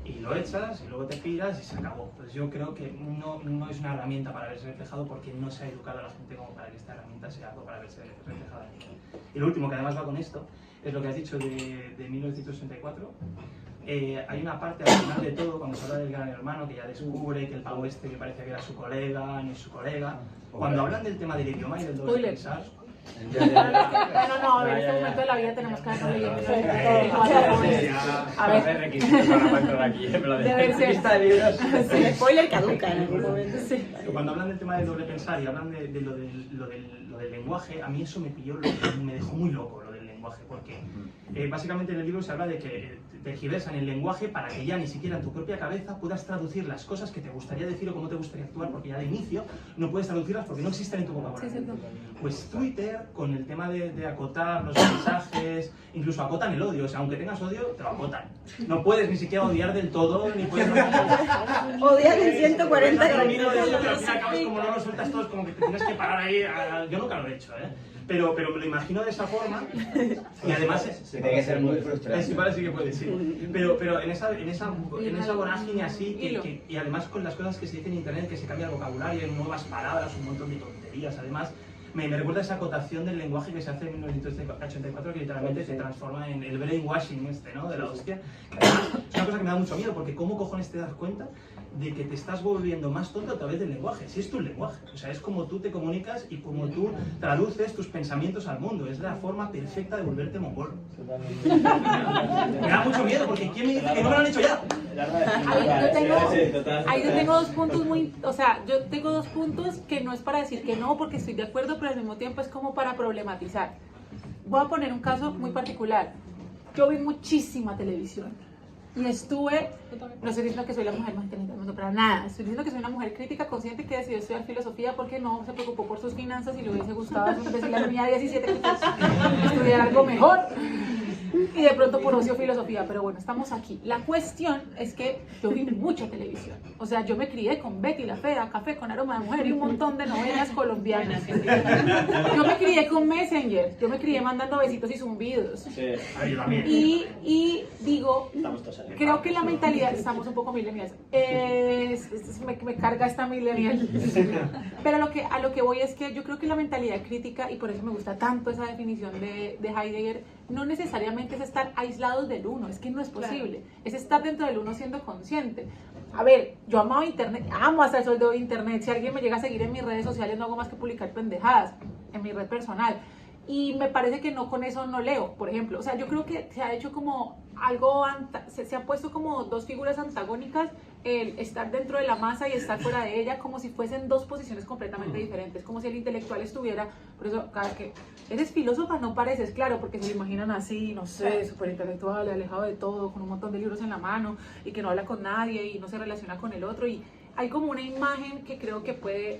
Y lo echas y luego te piras y se acabó. Pues yo creo que no es una herramienta para verse reflejado porque no se ha educado a la gente como para que esta herramienta sea algo para verse reflejada en ella. Y lo último que además va con esto es lo que has dicho de 1964. Hay una parte al final de todo, cuando se habla del gran hermano, que ya descubre que el pavo este que parece que era su colega, no es su colega. Cuando hablan del tema del idioma y del doble pensar, No, en este momento de la vida tenemos que hacer leyendo. A ver, requisitos para entrar aquí, debe ser. Lista de libros. El spoiler caduca en algún momento. Sí. Cuando hablan del tema del doble pensar y hablan de lo del lenguaje, a mí eso me dejó muy loco, lo del lenguaje, porque básicamente en el libro se habla de que tergiversan el lenguaje para que ya ni siquiera en tu propia cabeza puedas traducir las cosas que te gustaría decir o cómo te gustaría actuar, porque ya de inicio no puedes traducirlas porque no existen en tu vocabulario. Pues Twitter, con el tema de acotar los mensajes, incluso acotan el odio, o sea, aunque tengas odio, te lo acotan. No puedes ni siquiera odiar del todo, ni puedes... Odiar en 140 caracteres. Pero al fin y al cabo es como no lo sueltas todos, como que te tienes que parar ahí. Yo nunca lo he hecho, ¿eh? Pero me lo imagino de esa forma y además tiene que ser muy frustrante. Sí, parece que puede, sí. Pero en esa vorágine así y además con las cosas que se dicen en internet, que se cambia el vocabulario, hay nuevas palabras, un montón de tonterías, además me recuerda esa acotación del lenguaje que se hace en 1984 que literalmente se transforma en el brainwashing ¿no? De la hostia. Que además es una cosa que me da mucho miedo porque ¿cómo cojones te das cuenta de que te estás volviendo más tonto a través del lenguaje? Si es tu lenguaje, o sea, es como tú te comunicas y como tú traduces tus pensamientos al mundo, es la forma perfecta de volverte mongol. Me da mucho miedo porque ¿quién me dice que no me lo han hecho ya? Ahí yo tengo dos puntos yo tengo dos puntos que no es para decir que no, porque estoy de acuerdo, pero al mismo tiempo es como para problematizar. Voy a poner un caso muy particular. Yo vi muchísima televisión y no estoy diciendo que soy la mujer más inteligente del mundo, para nada. Estoy diciendo que soy una mujer crítica, consciente, que decidió estudiar filosofía porque no se preocupó por sus finanzas y le hubiese gustado decirle a la niña de 17 que estudiar algo mejor. Y de pronto por ocio filosofía, pero bueno, estamos aquí. La cuestión es que yo vi mucha televisión. O sea, yo me crié con Betty la Fea, Café con Aroma de Mujer y un montón de novelas colombianas. Yo me crié con Messenger, yo me crié mandando besitos y zumbidos. Sí. Y digo, creo que la mentalidad, estamos un poco millennials, me carga esta millennial. Pero a lo que voy es que yo creo que la mentalidad crítica, y por eso me gusta tanto esa definición de Heidegger, no necesariamente es estar aislados del uno, es que no es posible, es estar dentro del uno siendo consciente. A ver, yo amaba internet, amo hasta el sol de hoy internet, si alguien me llega a seguir en mis redes sociales no hago más que publicar pendejadas, en mi red personal. Y me parece que no, con eso no leo, por ejemplo. O sea, yo creo que se ha hecho como algo, se ha puesto como dos figuras antagónicas, el estar dentro de la masa y estar fuera de ella, como si fuesen dos posiciones completamente diferentes, como si el intelectual estuviera, por eso cada que eres filósofa no pareces, claro, porque se lo imaginan así, no sé, súper intelectual, alejado de todo, con un montón de libros en la mano y que no habla con nadie y no se relaciona con el otro, y hay como una imagen que creo que puede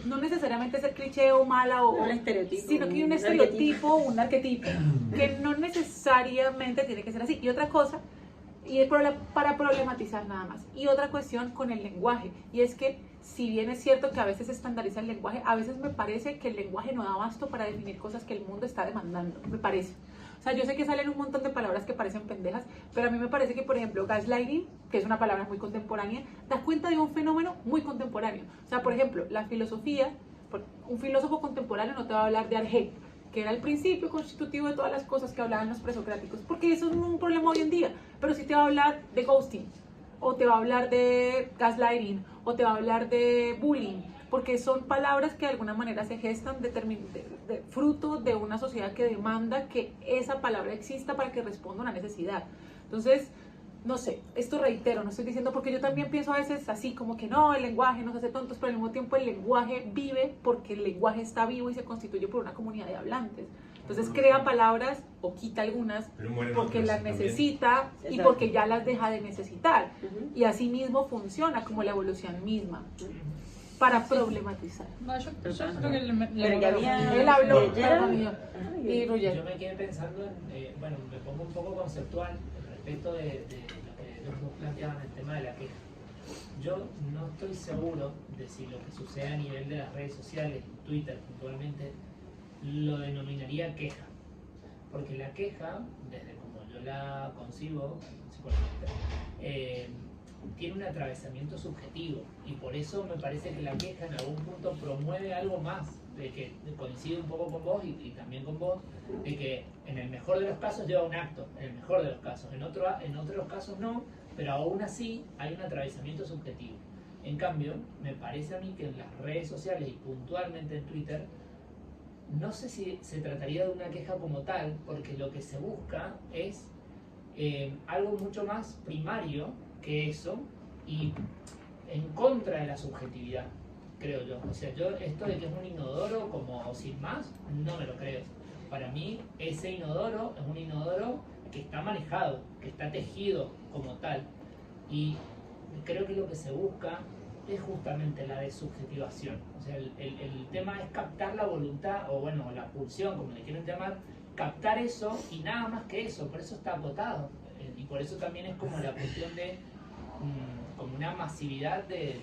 no necesariamente ser cliché o mala o un estereotipo, sino que hay un estereotipo, un arquetipo que no necesariamente tiene que ser así. Y otra cosa, y es para problematizar nada más, y otra cuestión con el lenguaje, y es que si bien es cierto que a veces se estandariza el lenguaje, a veces me parece que el lenguaje no da abasto para definir cosas que el mundo está demandando, me parece. O sea, yo sé que salen un montón de palabras que parecen pendejas, pero a mí me parece que, por ejemplo, gaslighting, que es una palabra muy contemporánea, da cuenta de un fenómeno muy contemporáneo. O sea, por ejemplo, la filosofía, un filósofo contemporáneo no te va a hablar de Arge, que era el principio constitutivo de todas las cosas que hablaban los presocráticos, porque eso es un problema hoy en día, pero sí te va a hablar de ghosting, o te va a hablar de gaslighting, o te va a hablar de bullying, porque son palabras que de alguna manera se gestan de fruto de una sociedad que demanda que esa palabra exista para que responda a una necesidad. Entonces, no sé, esto reitero, no estoy diciendo, porque yo también pienso a veces así, como que no, el lenguaje nos hace tontos, pero al mismo tiempo el lenguaje vive porque el lenguaje está vivo y se constituye por una comunidad de hablantes. Entonces crea palabras o quita algunas porque las necesita y porque ya las deja de necesitar. Y así mismo funciona como la evolución misma. Para problematizar. No, yo creo que él habló y Roger. Yo me quedé pensando en, bueno, me pongo un poco conceptual respecto de lo que los dos planteaban el tema de la queja. Yo no estoy seguro de si lo que sucede a nivel de las redes sociales, Twitter puntualmente, lo denominaría queja. Porque la queja, desde como yo la concibo psicológicamente, tiene un atravesamiento subjetivo, y por eso me parece que la queja en algún punto promueve algo más, de que coincide un poco con vos y también con vos, de que en el mejor de los casos lleva un acto, en el mejor de los casos, en otros casos no, pero aún así hay un atravesamiento subjetivo. En cambio, me parece a mí que en las redes sociales y puntualmente en Twitter, no sé si se trataría de una queja como tal, porque lo que se busca es algo mucho más primario que eso, y en contra de la subjetividad, creo yo. O sea, yo esto de que es un inodoro como sin más, no me lo creo. Para mí ese inodoro es un inodoro que está manejado, que está tejido como tal, y creo que lo que se busca es justamente la desubjetivación. O sea, el tema es captar la voluntad, o bueno, la pulsión, como le quieren llamar, captar eso y nada más que eso, por eso está acotado. Y por eso también es como la cuestión de como una masividad de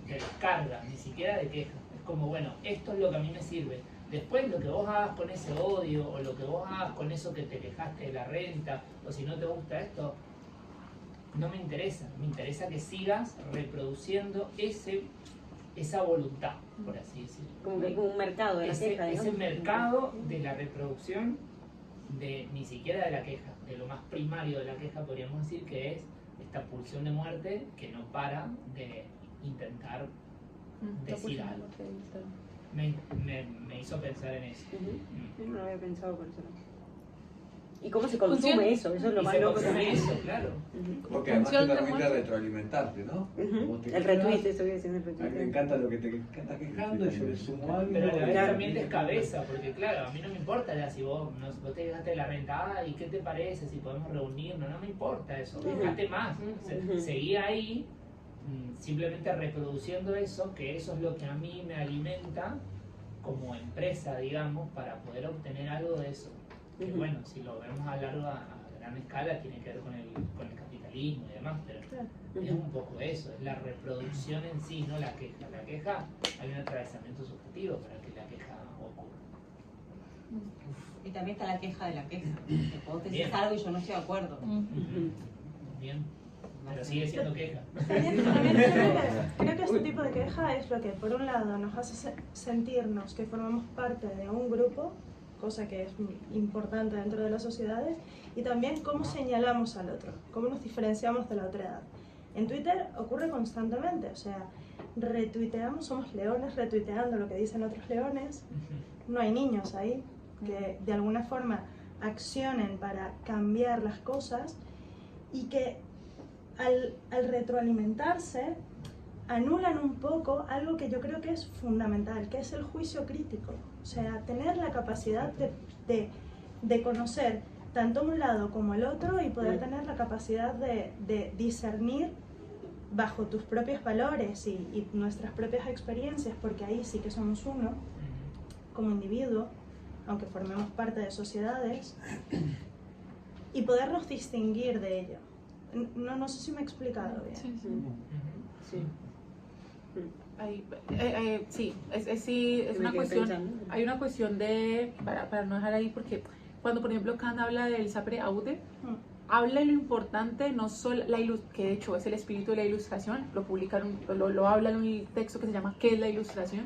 descarga, ni siquiera de queja. Es como, bueno, esto es lo que a mí me sirve. Después lo que vos hagas con ese odio, o lo que vos hagas con eso que te quejaste de la renta, o si no te gusta esto, no me interesa. Me interesa que sigas reproduciendo esa voluntad, por así decirlo. Como que un mercado de la queja, ese mercado de la reproducción, de ni siquiera de la queja, de lo más primario de la queja, podríamos decir, que es esta pulsión de muerte que no para de intentar decir algo. Me hizo pensar en eso. No lo había pensado por eso. ¿Y cómo se consume eso? Eso es lo más loco también. Eso, claro. Porque además te permite retroalimentarte, ¿no? El retweet, eso voy a decir, el retweet. A mí me encanta lo que te estás quejando y yo le sumo algo. Pero a la vez también descabeza, porque claro, a mí no me importa ya si vos te dejaste la renta, ¿y qué te parece? Si podemos reunirnos, no me importa eso. Dejate más. Seguí ahí, simplemente reproduciendo eso, que eso es lo que a mí me alimenta como empresa, digamos, para poder obtener algo de eso. Que bueno, si lo vemos a gran escala, tiene que ver con el capitalismo y demás, pero es un poco eso, es la reproducción en sí, no la queja. La queja, hay un atravesamiento subjetivo para que la queja ocurra. Y también está la queja de la queja, que vos decís algo y yo no estoy de acuerdo. Bien, pero sigue siendo queja. También creo que este tipo de queja es lo que por un lado nos hace sentirnos que formamos parte de un grupo, cosa que es importante dentro de las sociedades, y también cómo señalamos al otro, cómo nos diferenciamos de la otra edad. En Twitter ocurre constantemente, o sea, retuiteamos, somos leones retuiteando lo que dicen otros leones, no hay niños ahí que de alguna forma accionen para cambiar las cosas y que al retroalimentarse anulan un poco algo que yo creo que es fundamental, que es el juicio crítico. O sea, tener la capacidad de conocer tanto un lado como el otro y poder tener la capacidad de discernir bajo tus propios valores y nuestras propias experiencias, porque ahí sí que somos uno, como individuo, aunque formemos parte de sociedades, y podernos distinguir de ello. No sé si me he explicado bien. Sí, sí. Sí. Es una cuestión, hay una cuestión de, para no dejar ahí, porque cuando por ejemplo Kant habla del sapere aude, habla de lo importante, no solo que de hecho es el espíritu de la ilustración, lo habla en un texto que se llama ¿Qué es la ilustración?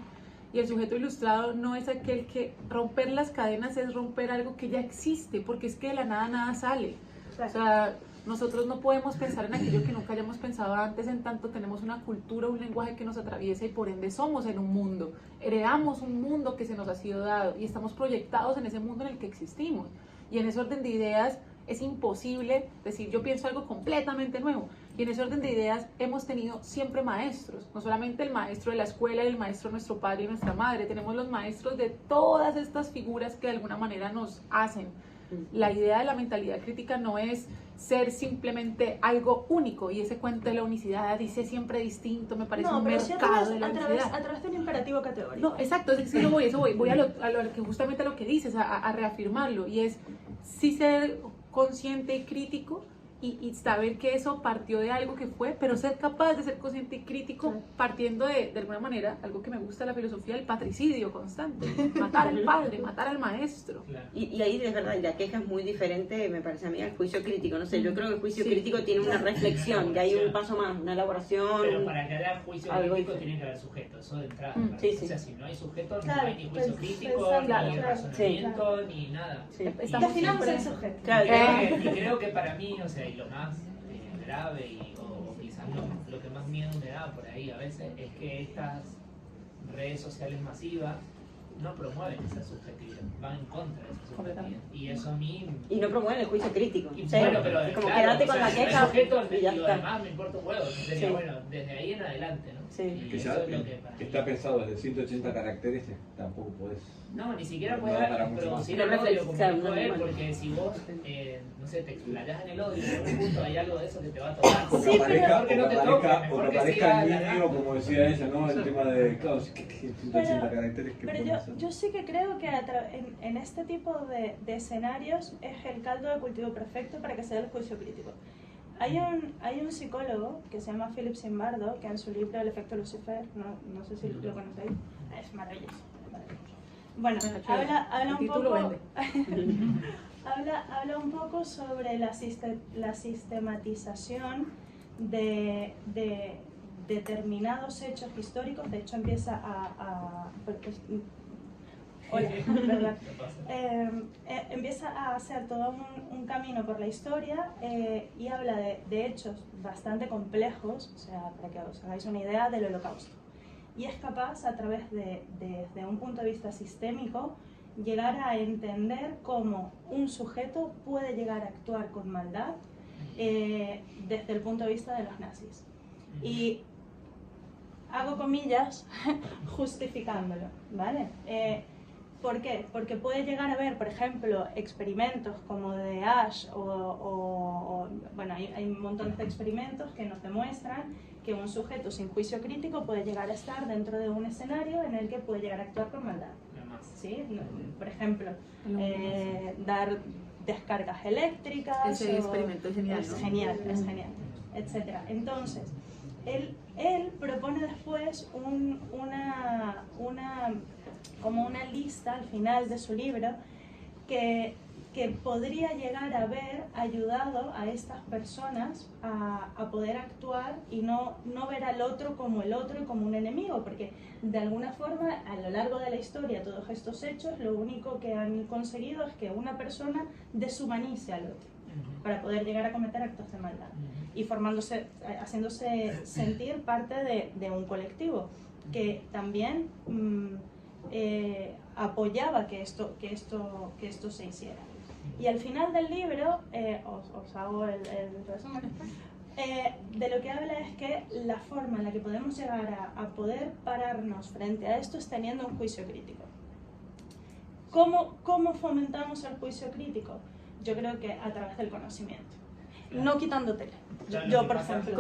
Y el sujeto ilustrado no es aquel que romper las cadenas es romper algo que ya existe, porque es que de la nada nada sale. O sea, nosotros no podemos pensar en aquello que nunca hayamos pensado antes, en tanto tenemos una cultura, un lenguaje que nos atraviesa y por ende somos en un mundo, heredamos un mundo que se nos ha sido dado y estamos proyectados en ese mundo en el que existimos. Y en ese orden de ideas es imposible decir yo pienso algo completamente nuevo. Y en ese orden de ideas hemos tenido siempre maestros, no solamente el maestro de la escuela y el maestro de nuestro padre y nuestra madre, tenemos los maestros de todas estas figuras que de alguna manera nos hacen. La idea de la mentalidad crítica no es ser simplemente algo único, y ese cuento de la unicidad dice siempre distinto, me parece un mercado de la unicidad. A través de un imperativo categórico. No, exacto, es que eso voy a lo que justamente a lo que dices, a reafirmarlo, y es sí ser consciente y crítico, y saber que eso partió de algo que fue, pero ser capaz de ser consciente y crítico partiendo de alguna manera, algo que me gusta de la filosofía, el patricidio constante, matar al padre, matar al maestro. Y ahí es verdad, la queja es muy diferente, me parece a mí, al juicio crítico. No sé, yo creo que el juicio crítico tiene una reflexión, y hay un paso más, una elaboración. Pero para que haya juicio crítico tiene que haber sujeto, eso de entrada. O sea, si no hay sujeto, no hay ni juicio crítico, ni razonamiento, ni nada. Definamos el sujeto. Y creo que para mí, o sea, y lo más grave o quizás lo que más miedo me da por ahí a veces es que estas redes sociales masivas no promueven esa subjetividad, van en contra de esa subjetividad. Y eso a mí... Y no promueven el juicio crítico. Y bueno, pero como claro, quedarte con la queja y lo demás me importa un huevo. Sería bueno, desde ahí en adelante, ¿no? Sí. Que ya está pensado desde 180 caracteres, tampoco podés... No, ni siquiera puedes producir el odio como dijo él, porque si vos, no sé, te explayás en el odio, en algún punto hay algo de eso que te va a tocar. O que aparezca el niño, como decía ella, ¿no? El tema de, claro, que 180 caracteres que pero yo sí que creo que en este tipo de escenarios es el caldo de cultivo perfecto para que se dé el juicio crítico. Hay un psicólogo que se llama Philip Zimbardo, que en su libro El efecto Lucifer, no sé si lo conocéis, es maravilloso. Bueno, habla un poco habla un poco sobre la sistematización de determinados hechos históricos. De hecho empieza empieza a hacer todo un camino por la historia y habla de hechos bastante complejos, o sea, para que os hagáis una idea del Holocausto. Y es capaz, a través desde un punto de vista sistémico, llegar a entender cómo un sujeto puede llegar a actuar con maldad desde el punto de vista de los nazis. Y hago comillas justificándolo, ¿vale? ¿Por qué? Porque puede llegar a haber, por ejemplo, experimentos como de Ash bueno, hay montones de experimentos que nos demuestran que un sujeto sin juicio crítico puede llegar a estar dentro de un escenario en el que puede llegar a actuar con maldad. ¿Sí? Por ejemplo, dar descargas eléctricas. Ese experimento es genial, es ¿no? genial, etc. Entonces, él propone después como una lista al final de su libro que podría llegar a haber ayudado a estas personas a poder actuar y no ver al otro como el otro y como un enemigo, porque de alguna forma a lo largo de la historia todos estos hechos lo único que han conseguido es que una persona deshumanice al otro. para poder llegar a cometer actos de maldad y formándose, haciéndose sentir parte de un colectivo que también apoyaba que esto se hiciera. Y al final del libro, os hago el resumen, de lo que habla es que la forma en la que podemos llegar a poder pararnos frente a esto es teniendo un juicio crítico. ¿Cómo fomentamos el juicio crítico? Yo creo que a través del conocimiento, no quitándotele. Yo por ejemplo,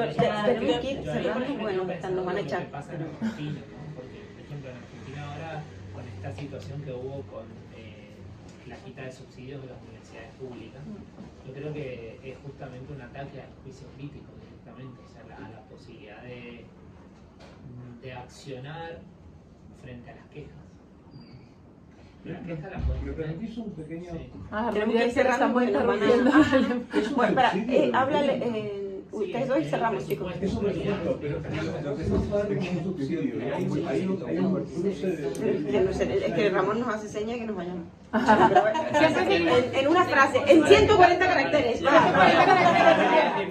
nos van a echar. Pasa en Argentina, ¿no? Porque, por ejemplo, en Argentina ahora, con esta situación que hubo con la quita de subsidios de las universidades públicas, yo creo que es justamente un ataque al juicio crítico directamente, o sea, a la posibilidad de accionar frente a las quejas. ¿Me permitís un pequeño...? Sí. Tenemos que ir cerrando porque nos van a... Bueno, háblale... Ustedes dos y cerramos, chicos. Es un esfuerzo, pero lo que estamos hablando es un subsidio. Hay un cruce de... Es que Ramón nos hace señas que nos vayamos. En una frase, en 140 caracteres. No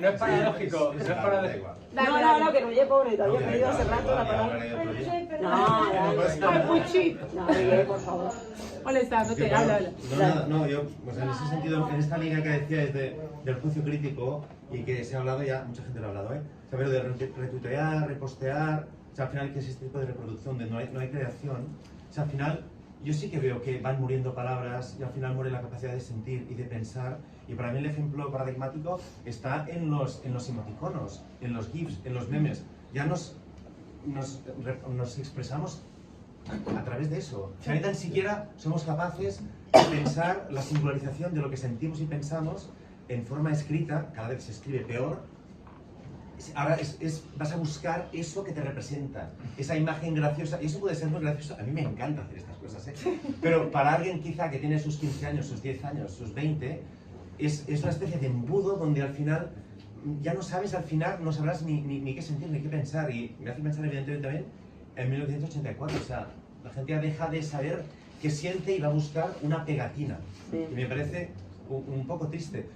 es paradójico, no es paradójico. No, que Roger, pobre, te había pedido hace rato la palabra. Ay, Puchi. No, por favor. Molestándote, habla. No, yo, pues en ese sentido, en esta línea que decíais del juicio crítico, y que se ha hablado ya, mucha gente lo ha hablado, o sea, pero de retuitear, repostear, o sea, al final que es este tipo de reproducción, de no hay creación, o sea, al final yo sí que veo que van muriendo palabras y al final muere la capacidad de sentir y de pensar, y para mí el ejemplo paradigmático está en los emoticonos, en los GIFs, en los memes. Ya nos expresamos a través de eso. O sea, ni tan siquiera somos capaces de pensar la singularización de lo que sentimos y pensamos en forma escrita. Cada vez se escribe peor. Ahora vas a buscar eso que te representa, esa imagen graciosa, y eso puede ser muy gracioso. A mí me encanta hacer estas cosas, pero para alguien quizá que tiene sus 15 años, sus 10 años, sus 20, es una especie de embudo donde al final ya no sabes, al final no sabrás ni qué sentir ni qué pensar. Y me hace pensar evidentemente también en 1984, o sea, la gente ya deja de saber qué siente y va a buscar una pegatina. Y me parece un poco triste.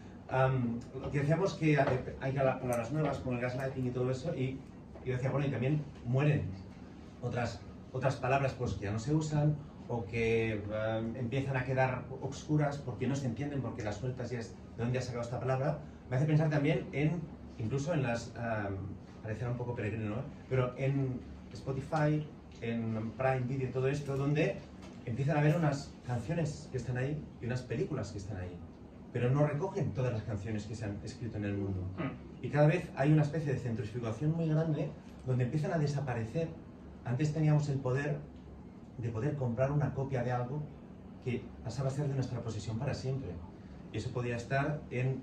Lo que decíamos que hay palabras nuevas como el gaslighting y todo eso, y yo decía, bueno, y también mueren otras palabras pues que ya no se usan o que empiezan a quedar obscuras porque no se entienden, porque las sueltas y es de dónde has sacado esta palabra. Me hace pensar también incluso en las, parecerá un poco peregrino, ¿no? Pero en Spotify, en Prime Video y todo esto, donde empiezan a haber unas canciones que están ahí y unas películas que están ahí, pero no recogen todas las canciones que se han escrito en el mundo. Y cada vez hay una especie de centrifugación muy grande donde empiezan a desaparecer. Antes teníamos el poder de poder comprar una copia de algo que pasaba a ser de nuestra posesión para siempre. Y eso podía estar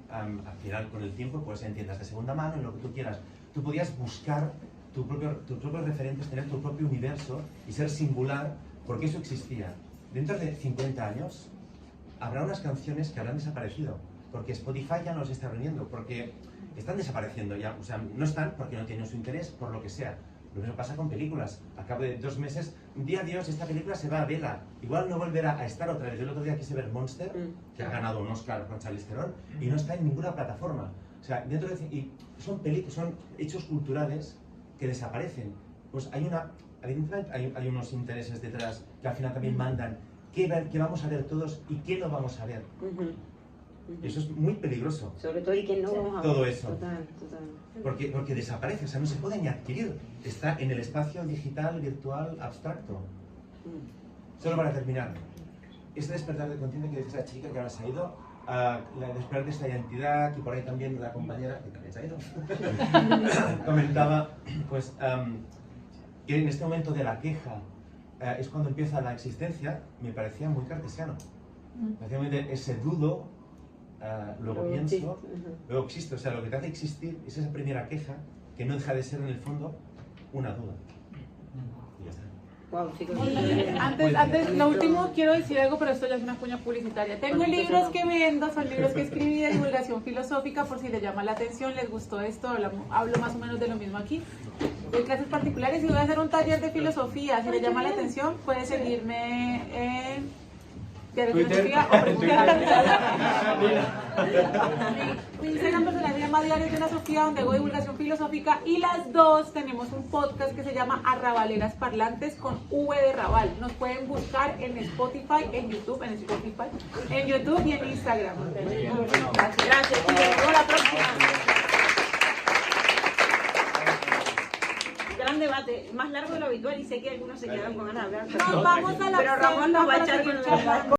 al final, con el tiempo, pues en tiendas de segunda mano, en lo que tú quieras. Tú podías buscar tus propios referentes, tener tu propio universo y ser singular, porque eso existía. Dentro de 50 años habrá unas canciones que habrán desaparecido, porque Spotify ya no los está reuniendo, porque están desapareciendo ya, o sea, no están porque no tienen su interés, por lo que sea. Lo mismo pasa con películas. A cabo de 2 meses, un día Dios, esta película se va a vela. Igual no volverá a estar otra vez. Yo el otro día quise ver Monster, que ha ganado un Oscar con Charlize Theron, y no está en ninguna plataforma. O sea, dentro de... Y son hechos culturales que desaparecen. Pues hay unos intereses detrás que al final también mandan qué vamos a ver todos y qué no vamos a ver. Y eso es muy peligroso. Sobre todo y que no vamos a ver. Todo eso. Total. Porque desaparece, o sea, no se puede ni adquirir. Está en el espacio digital, virtual, abstracto. Solo para terminar, este despertar de conciencia que dice esa chica que ahora se ha ido, despertar de esta identidad, que por ahí también la compañera, que también se ha ido, comentaba, pues, que en este momento de la queja es cuando empieza la existencia. Me parecía muy cartesiano. Parecía ese dudo, luego pienso, luego existo. O sea, lo que te hace existir es esa primera queja que no deja de ser en el fondo una duda. Y ya está. Wow, chicos. Antes, lo último, quiero decir algo, pero esto ya es una cuña publicitaria. Tengo libros que vendo, son libros que escribí de divulgación filosófica, por si les llama la atención, les gustó esto, hablo más o menos de lo mismo aquí. Doy clases particulares y voy a hacer un taller de filosofía. Si les llama la atención, puede seguirme en Diario Twitter. Filosofía o Preguntas. Mi Instagram personal se llama Diario de una Sofía, donde hago divulgación filosófica, y las dos tenemos un podcast que se llama Arrabaleras Parlantes con V de Raval. Nos pueden buscar en Spotify, en YouTube y en Instagram. Gracias, chicos. Nos vemos la próxima. Gran debate, más largo de lo habitual, y sé que algunos se quedaron con ganas de hablar. Nos vamos a la pero Ramón nos va a echar con el